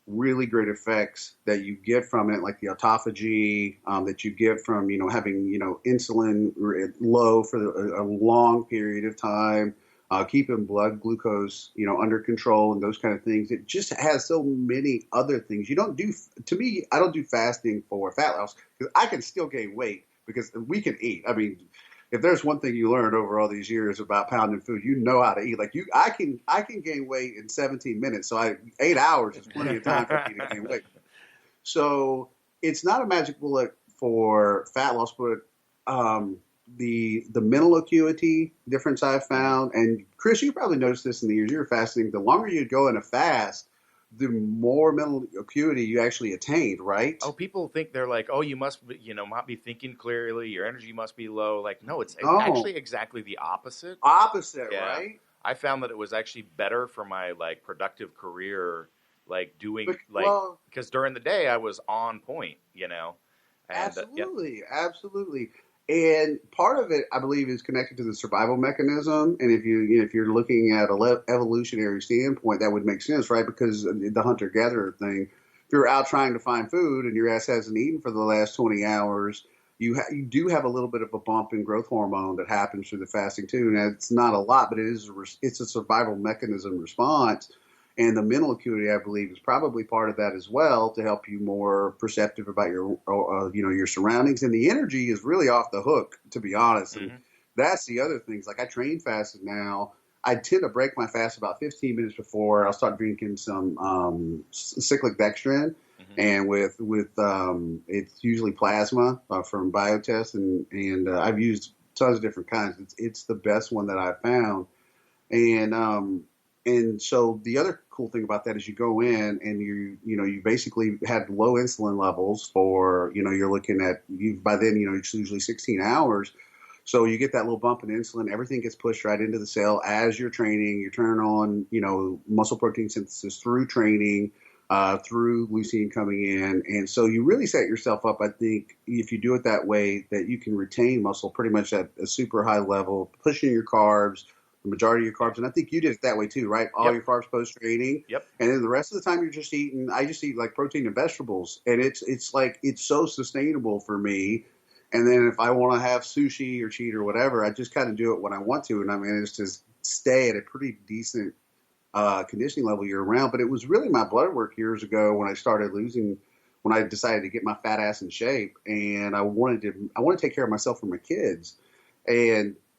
really great effects that you get from it, like the autophagy that you get from having insulin low for a long period of time, keeping blood glucose under control and those kind of things, it just has so many other things. I don't do fasting for fat loss, because I can still gain weight because we can eat. I mean, if there's one thing you learned over all these years about pounding food, how to eat. Like I can gain weight in 17 minutes. So 8 hours is plenty of time for me to gain weight. So it's not a magic bullet for fat loss, but the mental acuity difference I've found, and Chris, you probably noticed this in the years you were fasting. The longer you go in a fast, the more mental acuity you actually attained, right? Oh, people think they're like, oh, you must, not be thinking clearly. Your energy must be low. Like, no, it's actually exactly the opposite. Right? I found that it was actually better for my like productive career, like doing because during the day I was on point, And, absolutely. And part of it, I believe, is connected to the survival mechanism. And if you're looking at an evolutionary standpoint, that would make sense, right? Because the hunter-gatherer thing, if you're out trying to find food and your ass hasn't eaten for the last 20 hours, you do have a little bit of a bump in growth hormone that happens through the fasting too. Now, it's not a lot, but it's a survival mechanism response. And the mental acuity, I believe, is probably part of that as well to help you more perceptive about your surroundings. And the energy is really off the hook, to be honest. Mm-hmm. And that's the other things. Like I train fasted now. I tend to break my fast about 15 minutes before I'll start drinking some cyclic dextrin. Mm-hmm. And with it's usually plasma from Biotest. And I've used tons of different kinds. It's the best one that I've found. And so the other cool thing about that is you go in and you basically had low insulin levels for, you're looking at by then, it's usually 16 hours. So you get that little bump in insulin, everything gets pushed right into the cell as you're training, you turn on, muscle protein synthesis through training, through leucine coming in. And so you really set yourself up, I think, if you do it that way, that you can retain muscle pretty much at a super high level, pushing your carbs, the majority of your carbs. And I think you did it that way too, right? All your carbs post-training. Yep. And then the rest of the time you're just eating, I just eat like protein and vegetables. And it's so sustainable for me. And then if I want to have sushi or cheat or whatever, I just kind of do it when I want to. And I managed to stay at a pretty decent conditioning level year round. But it was really my blood work years ago when I decided to get my fat ass in shape. And I wanted to take care of myself and my kids.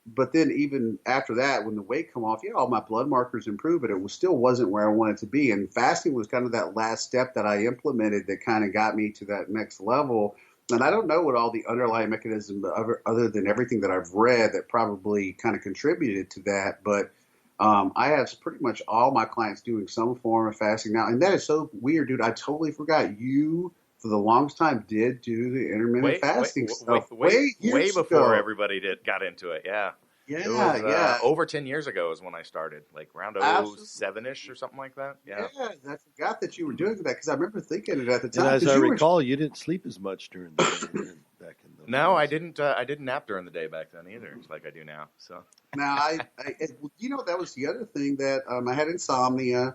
But then even after that, when the weight come off, all my blood markers improved, but it still wasn't where I wanted to be. And fasting was kind of that last step that I implemented that kind of got me to that next level. And I don't know what all the underlying mechanisms other than everything that I've read that probably kind of contributed to that. But I have pretty much all my clients doing some form of fasting now. And that is so weird, dude. I totally forgot you, for the longest time, did do the intermittent fasting stuff. Way before everybody got into it, yeah. Yeah, it was, over 10 years ago is when I started, like around 07-ish or something like that. Yeah, I forgot that you were doing that because I remember thinking it at the time. And as I recall, you didn't sleep as much during the day back in the No, I didn't. I didn't nap during the day back then either, like I do now. So now that was the other thing that I had insomnia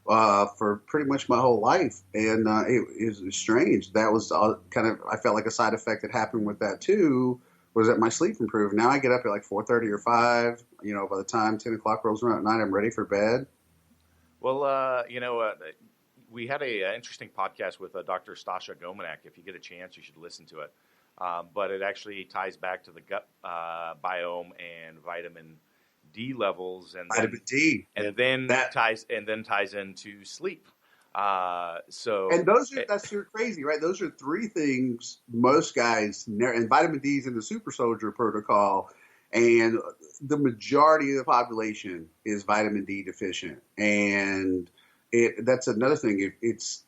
for pretty much my whole life, and it was strange. That was kind of, I felt like a side effect that happened with that too. Was that my sleep improved. Now I get up at like 4:30 or 5. By the time 10 o'clock rolls around at night, I'm ready for bed. Well, we had a interesting podcast with Dr. Stasha Gomanek. If you get a chance, you should listen to it. But it actually ties back to the gut biome and vitamin D levels, and vitamin D, and then ties into sleep. And that's crazy, right? Those are three things most guys and vitamin D is in the super soldier protocol, and the majority of the population is vitamin D deficient, and that's another thing. It's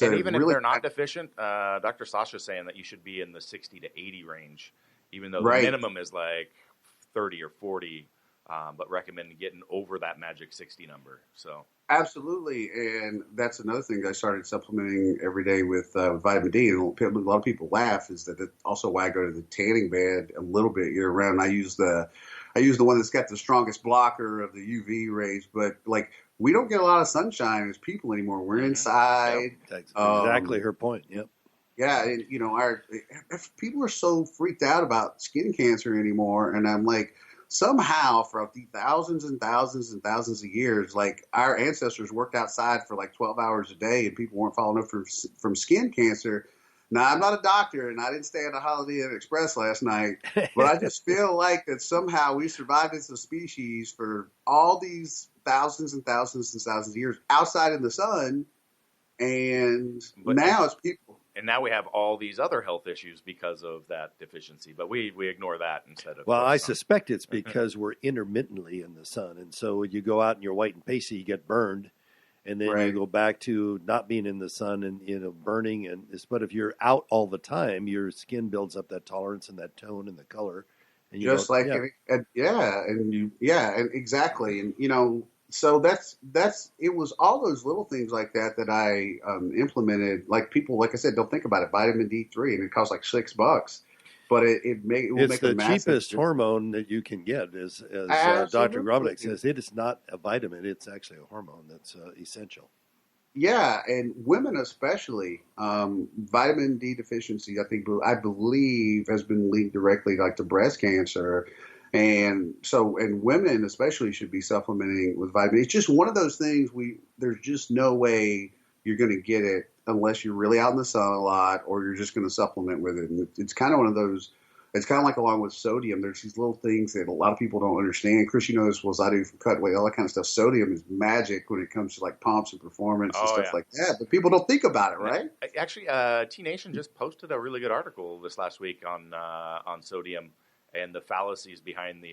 and even if they're not deficient, Dr. Sasha's saying that you should be in the 60 to 80 range, even though the minimum is like 30 or 40. But recommend getting over that magic 60 number. So absolutely, and that's another thing I started supplementing every day with vitamin D. And a lot of people laugh is that it's also why I go to the tanning bed a little bit year round. I use the one that's got the strongest blocker of the UV rays. But like we don't get a lot of sunshine as people anymore. We're inside. Yep. That's exactly her point. Yep. Yeah, and people are so freaked out about skin cancer anymore, and I'm like, somehow for the thousands and thousands and thousands of years, like our ancestors worked outside for like 12 hours a day and people weren't falling over from skin cancer. Now, I'm not a doctor and I didn't stay at a Holiday Inn Express last night, but I just feel like that somehow we survived as a species for all these thousands and thousands and thousands of years outside in the sun. And now it's people. now we have all these other health issues because of that deficiency, but we ignore that instead of. Well, I suspect it's because we're intermittently in the sun, and so you go out and you're white and pasty, you get burned, and then you go back to not being in the sun and burning. But if you're out all the time, your skin builds up that tolerance and that tone and the color. And you just like exactly, and so that's it was all those little things like that I implemented. Like people, like I said, don't think about it. Vitamin D3, and it costs like $6, but it will it's make the a massive cheapest hormone that you can get. As Dr. Gromnick says, it is not a vitamin; it's actually a hormone that's essential. Yeah, and women especially, vitamin D deficiency, I believe has been linked directly like to breast cancer. And women especially should be supplementing with vitamin. It's just one of those things there's just no way you're going to get it unless you're really out in the sun a lot, or you're just going to supplement with it. And it's kind of one of those. It's kind of like along with sodium. There's these little things that a lot of people don't understand. Chris, you know this as I do from cut weight, all that kind of stuff. Sodium is magic when it comes to like pumps and performance and stuff like that. But people don't think about it, right? Actually, T Nation just posted a really good article this last week on sodium and the fallacies behind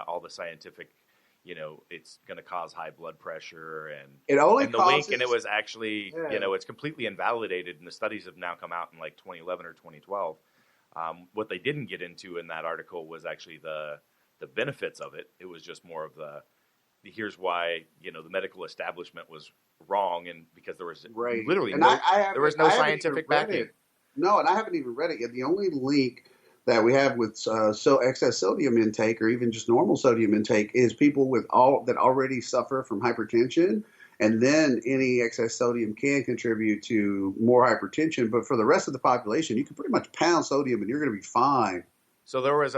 all the scientific. It's going to cause high blood pressure and the link, and it was actually it's completely invalidated, and the studies have now come out in like 2011 or 2012. What they didn't get into in that article was actually the benefits of it. It was just more of here's why the medical establishment was wrong, and because there was literally there was no scientific backing. No, and I haven't even read it yet. The only link that we have with excess sodium intake, or even just normal sodium intake, is people that already suffer from hypertension. And then any excess sodium can contribute to more hypertension. But for the rest of the population, you can pretty much pound sodium and you're going to be fine. So there was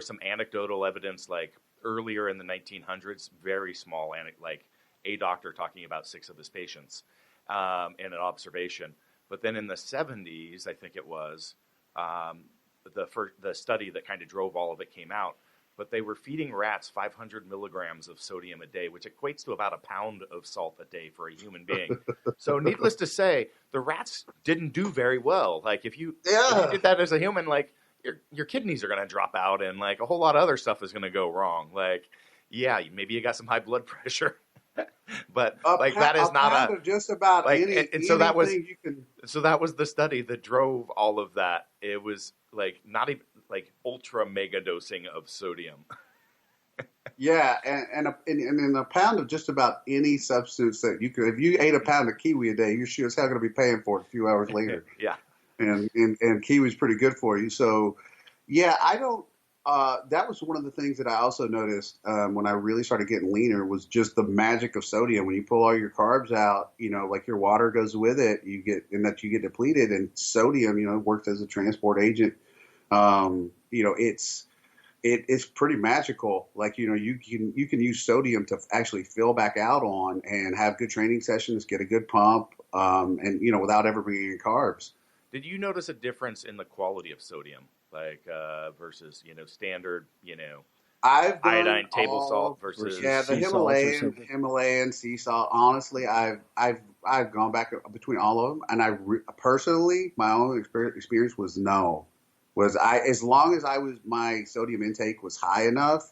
some anecdotal evidence, like earlier in the 1900s, very small, like a doctor talking about 6 of his patients in an observation. But then in the 70s, I think it was, the study that kind of drove all of it came out. But they were feeding rats 500 milligrams of sodium a day, which equates to about a pound of salt a day for a human being. So needless to say, the rats didn't do very well. Like if you did that as a human, like your kidneys are going to drop out, and like a whole lot of other stuff is going to go wrong. Like, maybe you got some high blood pressure, but that is not of just about so that was the study that drove all of that. It was like not even like ultra mega dosing of sodium. And in a pound of just about any substance that you could, if you ate a pound of kiwi a day, you're sure as hell going to be paying for it a few hours later. And kiwi's pretty good for you. So I don't. That was one of the things that I also noticed when I really started getting leaner, was just the magic of sodium. When you pull all your carbs out, like your water goes with it, you get depleted, and sodium, works as a transport agent. It's pretty magical. Like, you can use sodium to actually fill back out on and have good training sessions, get a good pump, and without ever bringing in carbs. Did you notice a difference in the quality of sodium, like versus standard iodine table salt versus the Himalayan sea salt? Honestly, I've gone back between all of them, and personally, my own experience was no. As long as my sodium intake was high enough,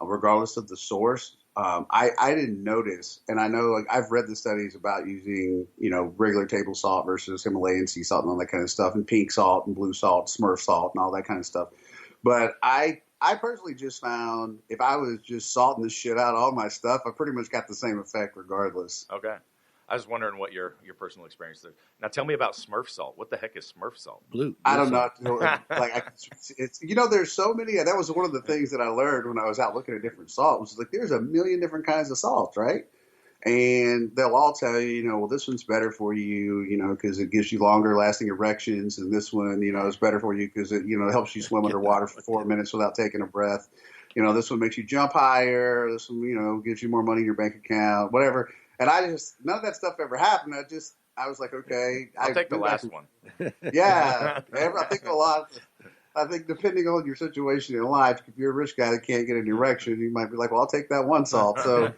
regardless of the source, I didn't notice. And I know, I've read the studies about using, regular table salt versus Himalayan sea salt and all that kind of stuff, and pink salt and blue salt, Smurf salt and all that kind of stuff. But I personally just found if I was just salting the shit out of all my stuff, I pretty much got the same effect regardless. Okay. I was wondering what your personal experience is. Now tell me about Smurf salt. What the heck is Smurf salt? Blue. I don't know. It's there's so many. That was one of the things that I learned when I was out looking at different salt. Was like there's a million different kinds of salt, right? And they'll all tell you, well, this one's better for you, because it gives you longer lasting erections, and this one, is better for you because it, helps you swim underwater for 4 minutes without taking a breath. This one makes you jump higher. This one, gives you more money in your bank account, whatever. And none of that stuff ever happened. I was like, okay. I'll take the last one. Yeah. I think depending on your situation in life, if you're a rich guy that can't get an erection, you might be like, well, I'll take that one salt. So,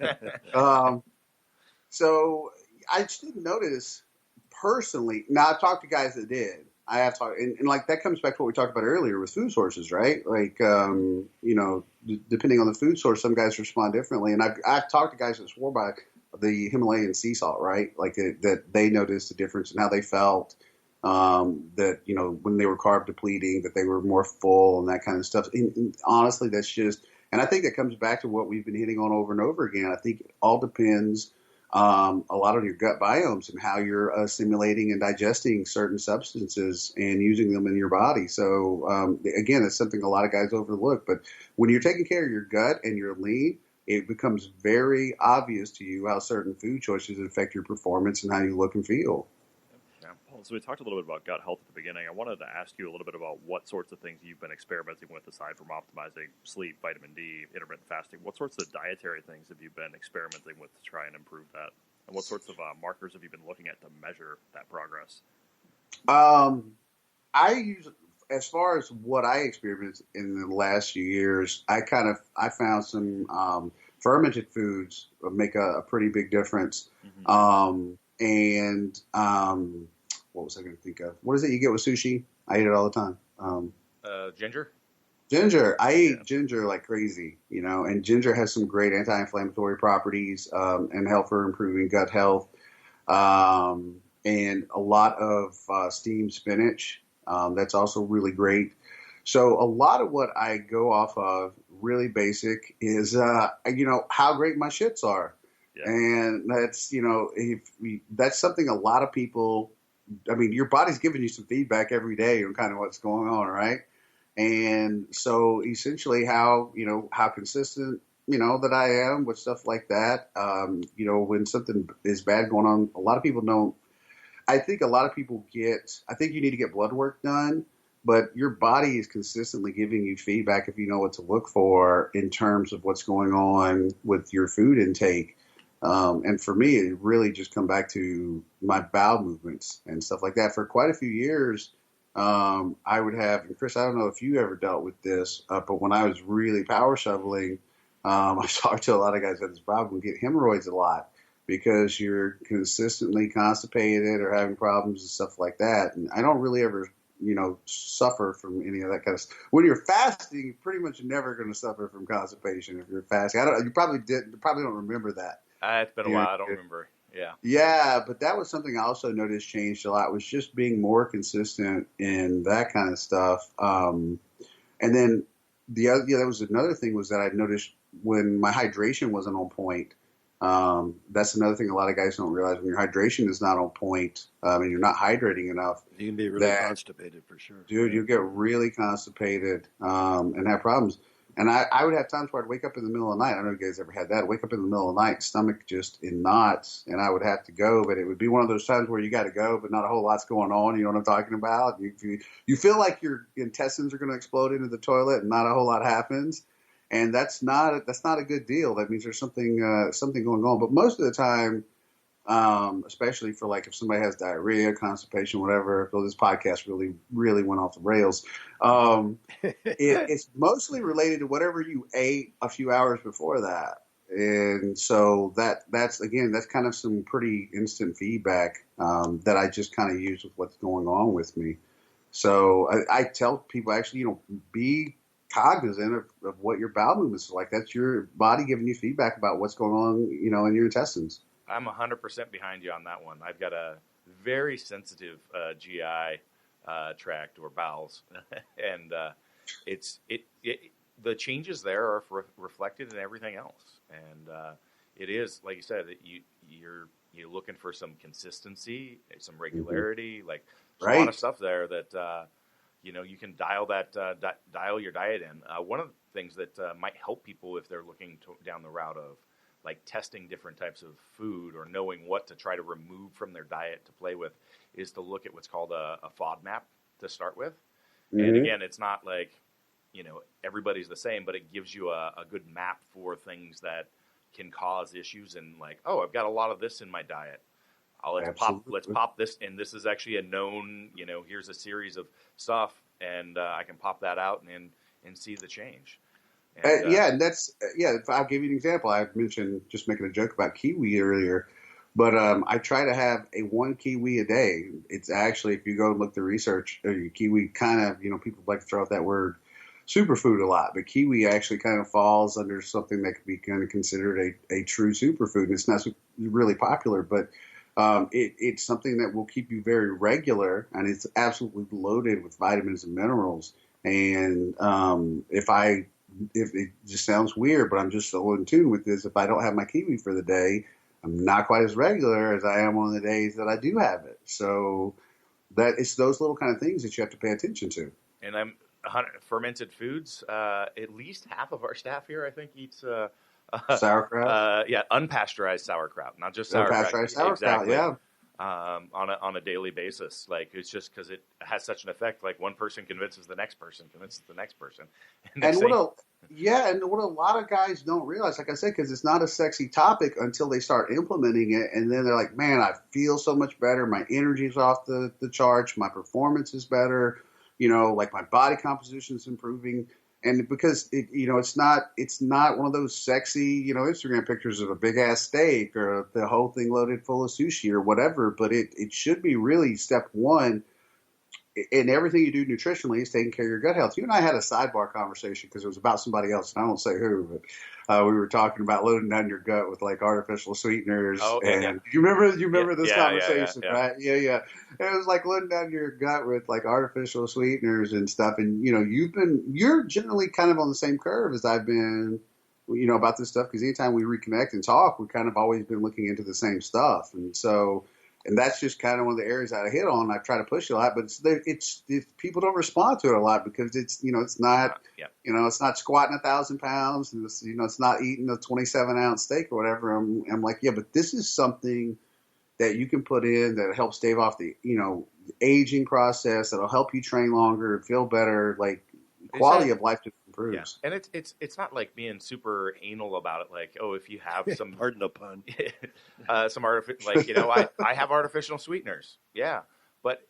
so I just didn't notice personally. Now, I've talked to guys that did. I have talked, and like that comes back to what we talked about earlier with food sources, right? Like, depending on the food source, some guys respond differently. And I've talked to guys that swore by the Himalayan sea salt, right? Like that they noticed the difference in how they felt. That when they were carb depleting, that they were more full and that kind of stuff. And honestly, that's just, and I think that comes back to what we've been hitting on over and over again. I think it all depends a lot on your gut biomes and how you're assimilating and digesting certain substances and using them in your body. So again, it's something a lot of guys overlook. But when you're taking care of your gut and you're lean, it becomes very obvious to you how certain food choices affect your performance and how you look and feel. So we talked a little bit about gut health at the beginning. I wanted to ask you a little bit about what sorts of things you've been experimenting with aside from optimizing sleep, vitamin D, intermittent fasting. What sorts of dietary things have you been experimenting with to try and improve that? And what sorts of markers have you been looking at to measure that progress? I use, as far as what I experienced in the last few years, I found some fermented foods make a pretty big difference. Mm-hmm. What was I going to think of? What is it you get with sushi? I eat it all the time. Ginger? Ginger. I eat ginger like crazy, and ginger has some great anti-inflammatory properties and help for improving gut health. And a lot of steamed spinach. That's also really great. So a lot of what I go off of, really basic, is, how great my shits are. Yeah. And that's, that's something a lot of people, your body's giving you some feedback every day on kind of what's going on, right? And so essentially how consistent, that I am with stuff like that. When something is bad going on, a lot of people don't, I think you need to get blood work done, but your body is consistently giving you feedback if you know what to look for in terms of what's going on with your food intake. And for me, it really just come back to my bowel movements and stuff like that. For quite a few years, I would have, and Chris, I don't know if you ever dealt with this, but when I was really power shoveling, I talked to a lot of guys that had this problem, get hemorrhoids a lot because you're consistently constipated or having problems and stuff like that. And I don't really ever, suffer from any of that kind of stuff. When you're fasting, you're pretty much never going to suffer from constipation if you're fasting. You probably don't remember that. It's been a while. I don't remember. Yeah. Yeah, but that was something I also noticed changed a lot, was just being more consistent in that kind of stuff. And then that was another thing, was that I noticed when my hydration wasn't on point. That's another thing a lot of guys don't realize. When your hydration is not on point, and you're not hydrating enough, you can be really constipated for sure. Dude, you get really constipated and have problems. And I would have times where I'd wake up in the middle of the night. I don't know if you guys ever had that. I'd wake up in the middle of the night, stomach just in knots, and I would have to go. But it would be one of those times where you got to go, but not a whole lot's going on. You know what I'm talking about? You feel like your intestines are going to explode into the toilet, and not a whole lot happens. And that's not a good deal. That means there's something going on. But most of the time, especially for like if somebody has diarrhea, constipation, whatever. So this podcast really went off the rails. It's mostly related to whatever you ate a few hours before that. And so that's kind of some pretty instant feedback that I just kind of use with what's going on with me. So I tell people, actually, be cognizant of what your bowel movements are like. That's your body giving you feedback about what's going on, in your intestines. I'm 100% behind you on that one. I've got a very sensitive GI tract or bowels, and the changes there are reflected in everything else. And it is, like you said, you're looking for some consistency, some regularity, like there's a lot of stuff there that you can dial your diet in. One of the things that might help people if they're looking down the route of like testing different types of food or knowing what to try to remove from their diet to play with is to look at what's called a FODMAP to start with. Mm-hmm. And again, it's not like, everybody's the same, but it gives you a good map for things that can cause issues and like, oh, I've got a lot of this in my diet. Let's pop this, and this is actually a known, here's a series of stuff, and I can pop that out and see the change. And I'll give you an example. I mentioned, just making a joke about kiwi earlier. But I try to have a 1 kiwi a day. It's actually, if you go and look the research, kiwi kind of, people like to throw out that word superfood a lot, but kiwi actually kind of falls under something that could be kind of considered a true superfood. And it's not really popular, but it's something that will keep you very regular, and it's absolutely loaded with vitamins and minerals. And if it just sounds weird, but I'm just so in tune with this, if I don't have my kiwi for the day, I'm not quite as regular as I am on the days that I do have it. So that it's those little kind of things that you have to pay attention to. And fermented foods. At least half of our staff here, I think, eats sauerkraut. Unpasteurized sauerkraut, not just sauerkraut. Unpasteurized sauerkraut, exactly. yeah. On a daily basis, like it's just because it has such an effect. Like one person convinces the next person, and what a lot of guys don't realize, like I said, because it's not a sexy topic until they start implementing it, and then they're like, "Man, I feel so much better. My energy's off the charts. My performance is better. Like my body composition is improving." And because it's not one of those sexy, Instagram pictures of a big ass steak or the whole thing loaded full of sushi or whatever, but it should be really step one in everything you do nutritionally is taking care of your gut health. You and I had a sidebar conversation because it was about somebody else, and I won't say who, but we were talking about loading down your gut with like artificial sweeteners. Oh, okay, and you remember this conversation, yeah. right? Yeah. And it was like loading down your gut with like artificial sweeteners and stuff. And you're generally kind of on the same curve as I've been, about this stuff, because anytime we reconnect and talk, we've kind of always been looking into the same stuff. And that's just kind of one of the areas that I hit on. I try to push it a lot, but it's people don't respond to it a lot because it's not it's not squatting 1,000 pounds, and it's not eating a 27-ounce steak or whatever. I'm like, yeah, but this is something that you can put in that helps stave off the aging process. That'll help you train longer, feel better, like quality of life just improves. Yeah. And it's not like being super anal about it. Like, oh, if you have some pardon the pun, some artificial, I have artificial sweeteners. Yeah. But,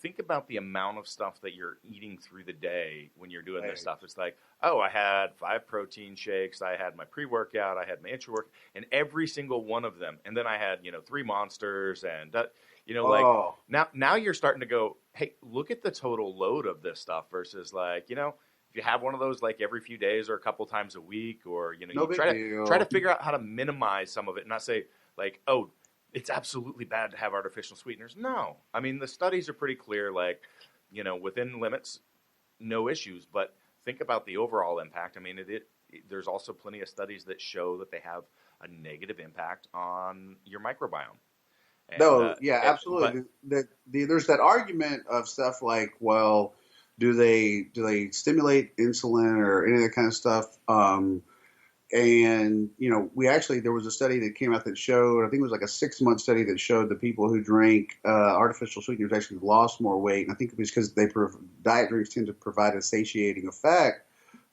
think about the amount of stuff that you're eating through the day when you're doing this stuff. It's like, oh, I had 5 protein shakes. I had my pre-workout. I had my intra-workout, and every single one of them. And then I had, 3 Monsters and, now you're starting to go, hey, look at the total load of this stuff versus if you have one of those like every few days or a couple times a week, or you try to figure out how to minimize some of it and not say like, oh, it's absolutely bad to have artificial sweeteners. No, I mean the studies are pretty clear, within limits, no issues. But think about the overall impact. I mean, there's also plenty of studies that show that they have a negative impact on your microbiome. And, absolutely. There's that argument of stuff like, well, do they stimulate insulin or any of that kind of stuff? There was a study that came out that showed, I think it was like a 6-month study that showed the people who drank artificial sweeteners actually lost more weight. And I think it was because diet drinks tend to provide a satiating effect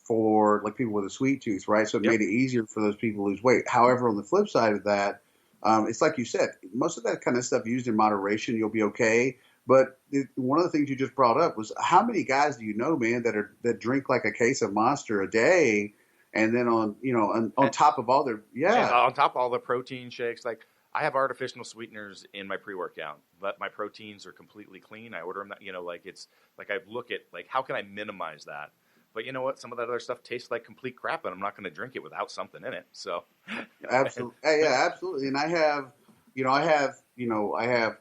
for like people with a sweet tooth, right? So it made it easier for those people to lose weight. However, on the flip side of that, it's like you said, most of that kind of stuff used in moderation, you'll be okay. But one of the things you just brought up was how many guys do you know, man, that drink like a case of Monster a day, and then on top of all their on top of all the protein shakes, like I have artificial sweeteners in my pre-workout, but my proteins are completely clean. I order them that it's like I look at like how can I minimize that. But you know what? Some of that other stuff tastes like complete crap, and I'm not going to drink it without something in it. So, absolutely, absolutely. And I have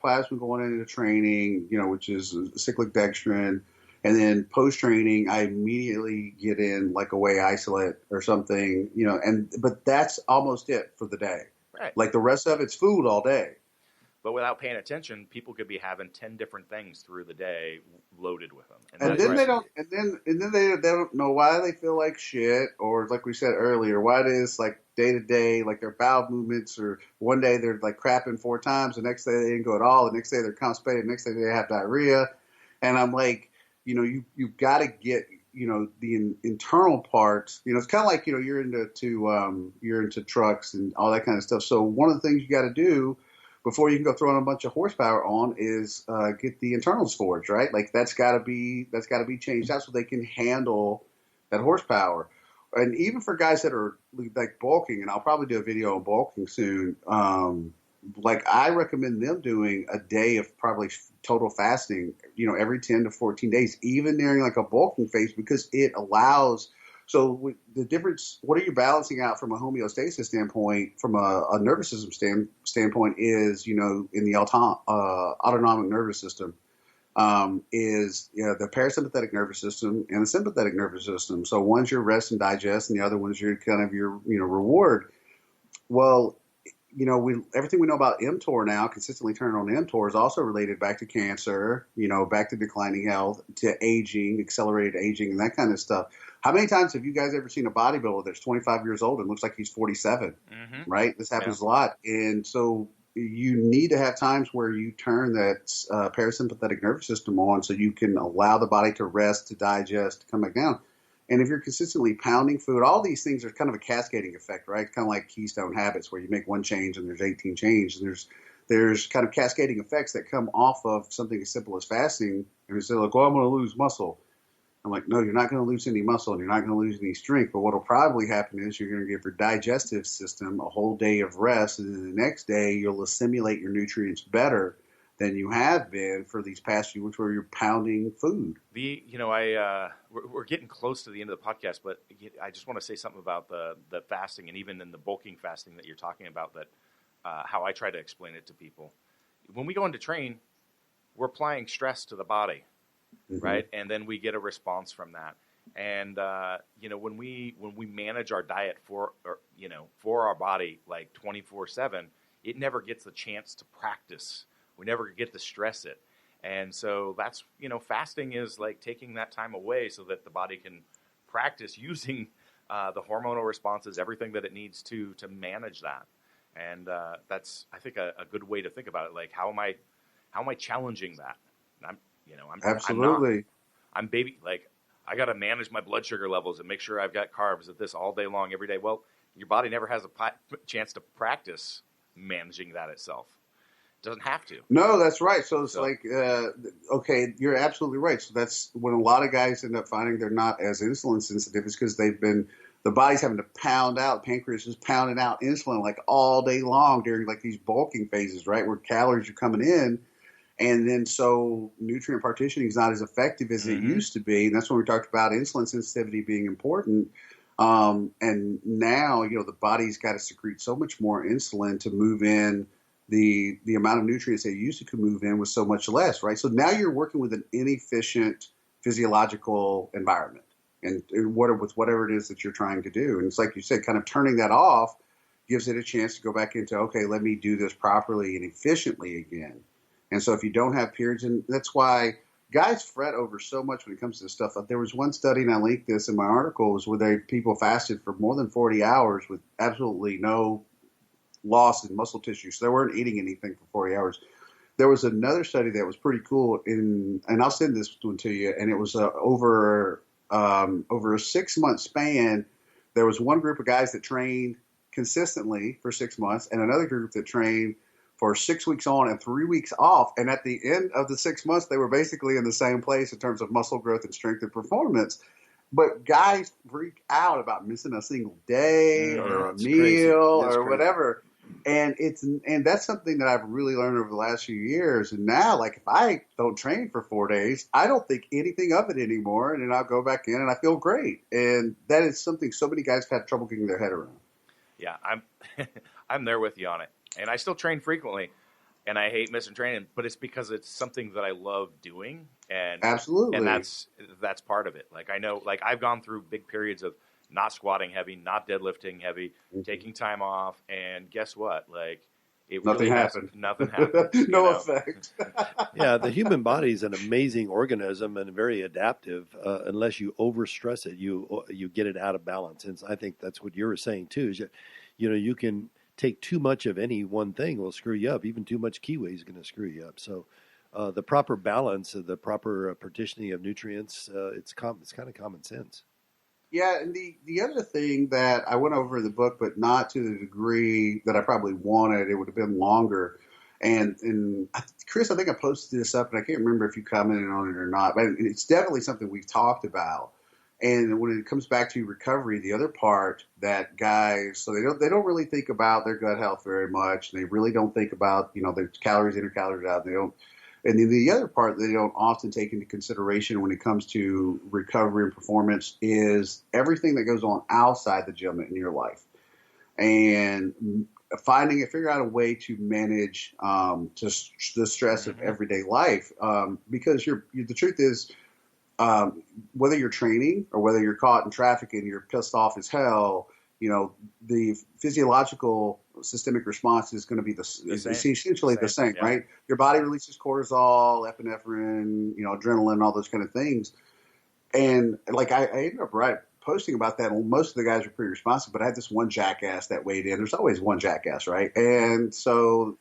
plasma going into training, which is cyclic dextrin, and then post training, I immediately get in like a whey isolate or something, but that's almost it for the day. Right. Like the rest of it's food all day. But without paying attention, people could be having 10 different things through the day loaded with them. And then they don't know why they feel like shit, or like we said earlier, why it is like day to day, like their bowel movements, or one day they're like crapping 4 times, the next day they didn't go at all, the next day they're constipated, the next day they have diarrhea. And I'm like, you've got to get, the internal parts, it's kind of like, you're into trucks and all that kind of stuff. So one of the things you got to do before you can go throwing a bunch of horsepower on is get the internal storage, right? Like that's got to be changed out so they can handle that horsepower. And even for guys that are like bulking, and I'll probably do a video on bulking soon, like I recommend them doing a day of probably total fasting, every 10 to 14 days, even during like a bulking phase, because it allows. So the difference, what are you balancing out from a homeostasis standpoint, from a nervous system standpoint is, in the autonomic nervous system, is the parasympathetic nervous system and the sympathetic nervous system. So one's your rest and digest, and the other one's your kind of your reward. Well, everything we know about mTOR now, consistently turning on mTOR, is also related back to cancer, back to declining health, to aging, accelerated aging, and that kind of stuff. How many times have you guys ever seen a bodybuilder that's 25 years old and looks like he's 47, right? This happens a lot. And so you need to have times where you turn that parasympathetic nervous system on so you can allow the body to rest, to digest, to come back down. And if you're consistently pounding food, all these things are kind of a cascading effect, right? Kind of like keystone habits where you make one change and there's 18 changes. And there's kind of cascading effects that come off of something as simple as fasting. And you say, like, well, I'm going to lose muscle. I'm like, no, you're not going to lose any muscle and you're not going to lose any strength. But what will probably happen is you're going to give your digestive system a whole day of rest. And then the next day you'll assimilate your nutrients better than you have been for these past few weeks where you're pounding food. We're getting close to the end of the podcast, but I just want to say something about the fasting, and even in the bulking fasting that you're talking about, that how I try to explain it to people. When we go into train, we're applying stress to the body, right? And then we get a response from that. And when we manage our diet for our body like 24/7, it never gets the chance to practice. We never get to stress it. And so that's, fasting is like taking that time away so that the body can practice using the hormonal responses, everything that it needs to manage that. And that's, I think, a good way to think about it. Like, how am I challenging that? I'm Absolutely. I'm baby, like, I got to manage my blood sugar levels and make sure I've got carbs at this all day long, every day. Well, your body never has a chance to practice managing that itself. Doesn't have to. No, that's right. So it's like, okay, you're absolutely right. So that's when a lot of guys end up finding they're not as insulin sensitive, is because the body's having to pound out, pancreas is pounding out insulin like all day long during like these bulking phases, right? Where calories are coming in. And then so nutrient partitioning is not as effective as it used to be. And that's when we talked about insulin sensitivity being important. And now, the body's got to secrete so much more insulin to move in the amount of nutrients they used to move in was so much less, right? So now you're working with an inefficient physiological environment and with whatever it is that you're trying to do. And it's like you said, kind of turning that off gives it a chance to go back into, okay, let me do this properly and efficiently again. And so if you don't have periods, and that's why guys fret over so much when it comes to this stuff. There was one study, and I linked this in my articles, where people fasted for more than 40 hours with absolutely no loss in muscle tissue. So they weren't eating anything for 40 hours. There was another study that was pretty cool, and I'll send this one to you, and it was over a 6-month span. There was one group of guys that trained consistently for 6 months, and another group that trained for 6 weeks on and 3 weeks off. And at the end of the 6 months, they were basically in the same place in terms of muscle growth and strength and performance. But guys freak out about missing a single day or a meal or whatever. And that's something that I've really learned over the last few years. And now, like, if I don't train for 4 days, I don't think anything of it anymore. And then I'll go back in and I feel great. And that is something so many guys have had trouble getting their head around. Yeah, I'm there with you on it. And I still train frequently, and I hate missing training, but it's because it's something that I love doing. And absolutely. And that's part of it. Like, I know, like, I've gone through big periods of not squatting heavy, not deadlifting heavy, taking time off, and guess what? Like, nothing happened. Nothing happened. No effect. Yeah, the human body is an amazing organism and very adaptive. Unless you overstress it, you get it out of balance. And I think that's what you were saying too. Is you can take too much of any one thing will screw you up. Even too much kiwi is going to screw you up. So the proper balance, the proper partitioning of nutrients, it's kind of common sense. Yeah, and the other thing that I went over in the book, but not to the degree that I probably wanted, it would have been longer. And Chris, I think I posted this up, and I can't remember if you commented on it or not, but it's definitely something we've talked about, And when it comes back to recovery, the other part that guys, so they don't really think about their gut health very much. They really don't think about, their calories in or calories out. They don't. And then the other part they don't often take into consideration when it comes to recovery and performance is everything that goes on outside the gym in your life. And figure out a way to manage just the stress of everyday life. Because the truth is, whether you're training or whether you're caught in traffic and you're pissed off as hell, the physiological systemic response is going to be essentially the same, right? Your body releases cortisol, epinephrine, adrenaline, all those kind of things. And like I ended up posting about that. Most of the guys were pretty responsive, but I had this one jackass that weighed in. There's always one jackass, right? And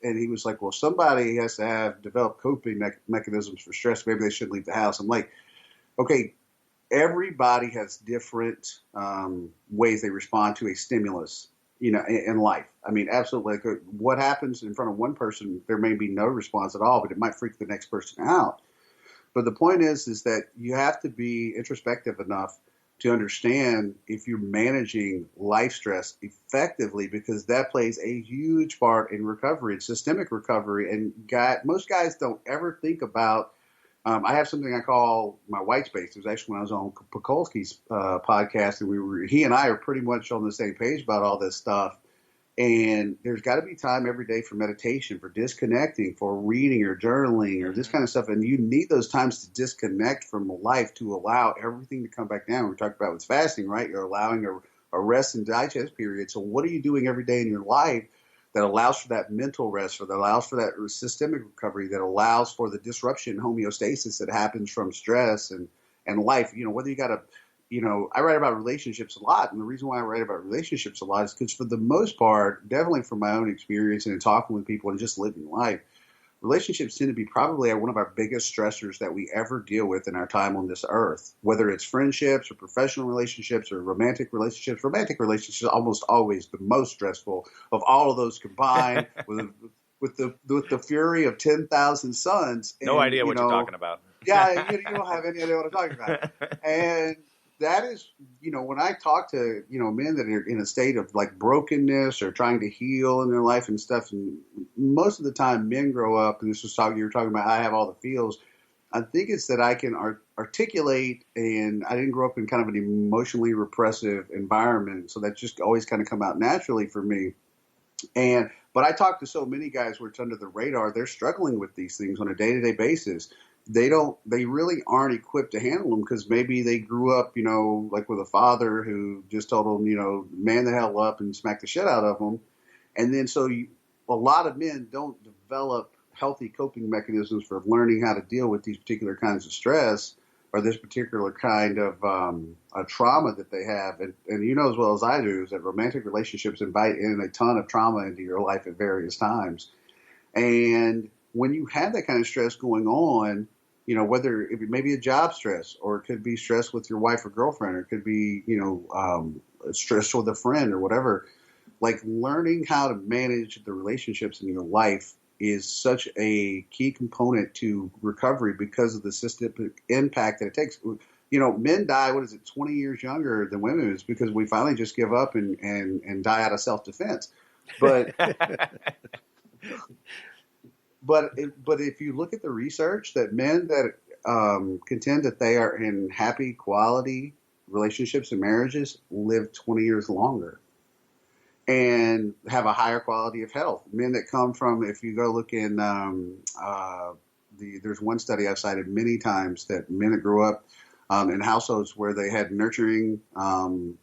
he was like, well, somebody has to have developed coping mechanisms for stress. Maybe they shouldn't leave the house. I'm like, okay, everybody has different ways they respond to a stimulus, in life. I mean, absolutely. Like what happens in front of one person, there may be no response at all, but it might freak the next person out. But the point is that you have to be introspective enough to understand if you're managing life stress effectively, because that plays a huge part in recovery and systemic recovery. And most guys don't ever think about. I have something I call my white space. It was actually when I was on Pekulski's podcast, and he and I are pretty much on the same page about all this stuff. And there's got to be time every day for meditation, for disconnecting, for reading or journaling or this kind of stuff. And you need those times to disconnect from life to allow everything to come back down. We talked about with fasting, right? You're allowing a rest and digest period. So what are you doing every day in your life that allows for that mental rest, or that allows for that systemic recovery, that allows for the disruption, homeostasis that happens from stress and life? Whether you got to, I write about relationships a lot. And the reason why I write about relationships a lot is because for the most part, definitely from my own experience and in talking with people and just living life, relationships tend to be probably one of our biggest stressors that we ever deal with in our time on this earth, whether it's friendships or professional relationships or romantic relationships. Romantic relationships are almost always the most stressful of all of those combined with the fury of 10,000 suns. No idea what you're talking about. Yeah, you don't have any idea what I'm talking about. And that is, when I talk to, men that are in a state of like brokenness or trying to heal in their life and stuff, and most of the time men grow up, and you were talking about, I have all the feels. I think it's that I can articulate, and I didn't grow up in kind of an emotionally repressive environment, so that just always kind of come out naturally for me. But I talk to so many guys where it's under the radar. They're struggling with these things on a day-to-day basis. They really aren't equipped to handle them because maybe they grew up, like with a father who just told them, man the hell up and smack the shit out of them. And then a lot of men don't develop healthy coping mechanisms for learning how to deal with these particular kinds of stress or this particular kind of a trauma that they have. And as well as I do, is that romantic relationships invite in a ton of trauma into your life at various times. And when you have that kind of stress going on, whether it may be a job stress, or it could be stress with your wife or girlfriend, or it could be, stress with a friend or whatever, like learning how to manage the relationships in your life is such a key component to recovery because of the systemic impact that it takes. Men die, 20 years younger than women? It's because we finally just give up and die out of self-defense. But But if you look at the research, that men that contend that they are in happy, quality relationships and marriages live 20 years longer and have a higher quality of health. Men that come from, if you go look in there's one study I've cited many times, that men that grew up in households where they had nurturing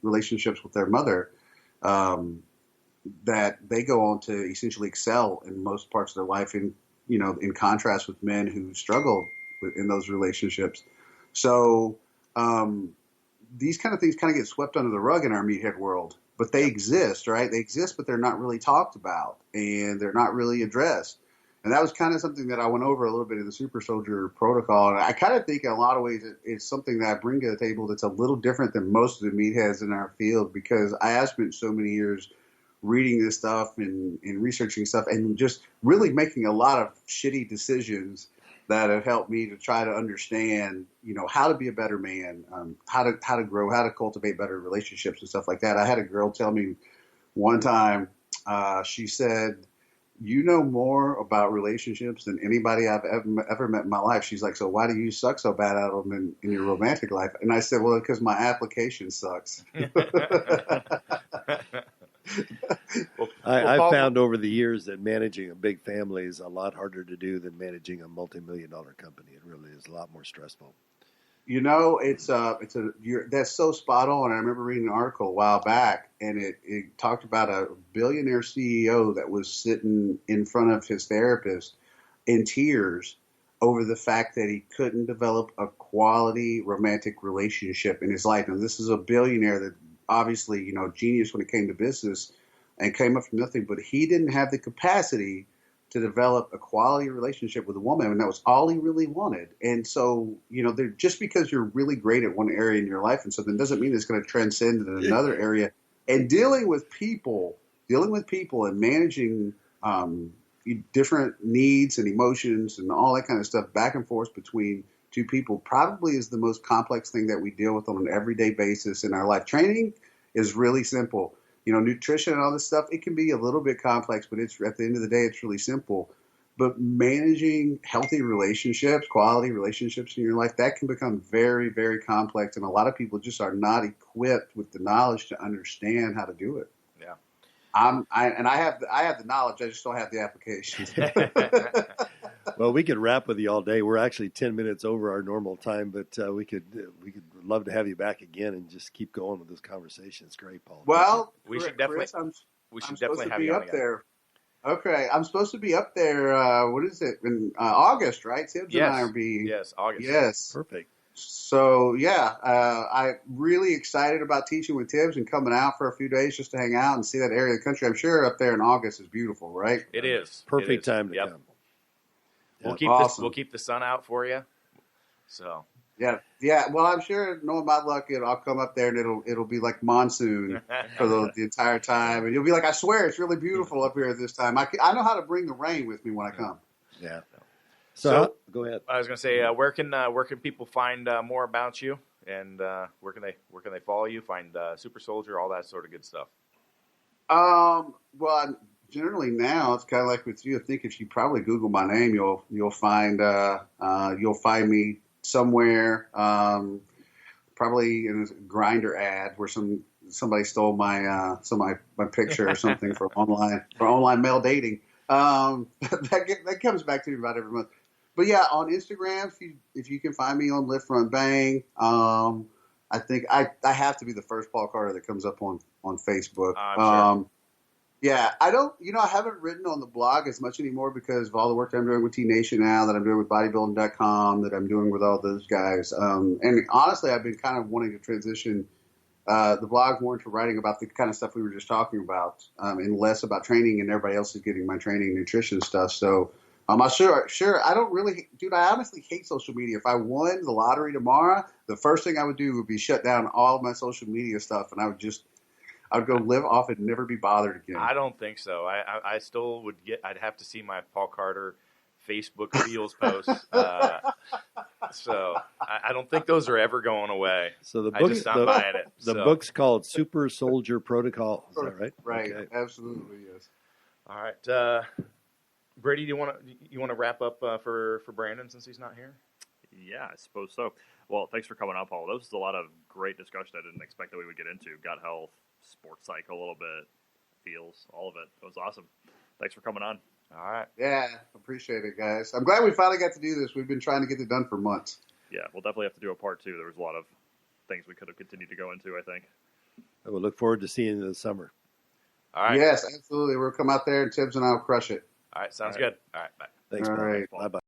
relationships with their mother, that they go on to essentially excel in most parts of their life, in contrast with men who struggle in those relationships. So these kind of things kind of get swept under the rug in our meathead world, but they exist, right? They exist, but they're not really talked about and they're not really addressed. And that was kind of something that I went over a little bit in the Super Soldier Protocol. And I kind of think in a lot of ways it's something that I bring to the table that's a little different than most of the meatheads in our field, because I have spent so many years reading this stuff and researching stuff and just really making a lot of shitty decisions that have helped me to try to understand, how to be a better man, how to grow, how to cultivate better relationships and stuff like that. I had a girl tell me one time, she said, "You know more about relationships than anybody I've ever met in my life." She's like, "So why do you suck so bad at them in your romantic life?" And I said, "Well, because my application sucks." I've found over the years that managing a big family is a lot harder to do than managing a multi-million-dollar company. It really is a lot more stressful. That's so spot on. I remember reading an article a while back, and it talked about a billionaire CEO that was sitting in front of his therapist in tears over the fact that he couldn't develop a quality romantic relationship in his life. And this is a billionaire that obviously, genius when it came to business and came up from nothing, but he didn't have the capacity to develop a quality relationship with a woman, and that was all he really wanted. And so, just because you're really great at one area in your life and something doesn't mean it's going to transcend in another area. And dealing with people and managing different needs and emotions and all that kind of stuff back and forth between two people probably is the most complex thing that we deal with on an everyday basis in our life. Training is really simple. Nutrition and all this stuff, it can be a little bit complex, but it's at the end of the day, it's really simple. But managing healthy relationships, quality relationships in your life, that can become very, very complex. And a lot of people just are not equipped with the knowledge to understand how to do it. Yeah. I have the knowledge. I just don't have the application. Well, we could wrap with you all day. We're actually 10 minutes over our normal time, but we could love to have you back again and just keep going with this conversation. It's great, Paul. Well, we should definitely have be you up on there. Okay, I'm supposed to be up there. What is it in August, right? Tibbs and I are being August. Yes, perfect. So yeah, I'm really excited about teaching with Tibbs and coming out for a few days just to hang out and see that area of the country. I'm sure up there in August is beautiful, right? It is perfect time to come. We'll keep the sun out for you. So yeah. Well, I'm sure, knowing my luck, I'll come up there and it'll be like monsoon for the entire time, and you'll be like, "I swear, it's really beautiful up here at this time." I know how to bring the rain with me when I come. Yeah. So go ahead. I was going to say, where can people find more about you, and where can they follow you, find Super Soldier, all that sort of good stuff? Well, generally now it's kind of like with you. I think if you probably Google my name, you'll find me somewhere. Probably in a Grinder ad where somebody stole my picture or something for online male dating. That comes back to me about every month. But yeah, on Instagram, if you can find me on Lift Run Bang, I think I have to be the first Paul Carter that comes up on Facebook. Sure. Yeah, I haven't written on the blog as much anymore because of all the work that I'm doing with T Nation now, that I'm doing with bodybuilding.com, that I'm doing with all those guys. And honestly, I've been kind of wanting to transition the blog more into writing about the kind of stuff we were just talking about, and less about training, and everybody else is getting my training and nutrition stuff. So sure. I don't really, dude, I honestly hate social media. If I won the lottery tomorrow, the first thing I would do would be shut down all of my social media stuff, and I would go live off and never be bothered again. I don't think so. I still would I'd have to see my Paul Carter Facebook Reels posts. So I don't think those are ever going away. So I just stopped buying it. The book's called Super Soldier Protocol. Is that right? Right. Okay. Absolutely, yes. All right. Brady, do you want to wrap up for Brandon since he's not here? Yeah, I suppose so. Well, thanks for coming on, Paul. That was a lot of great discussion I didn't expect that we would get into. Gut health, sports cycle a little bit, feels, all of it. It was awesome. Thanks for coming on. All right. Yeah, appreciate it, guys. I'm glad we finally got to do this. We've been trying to get it done for months. Yeah, we'll definitely have to do a part 2. There was a lot of things we could have continued to go into, I think. I will look forward to seeing you in the summer. All right. Yes, absolutely. We'll come out there and Tibbs and I will crush it. All right. Sounds good. All right. Bye. Thanks, All Paul. right. Bye-bye.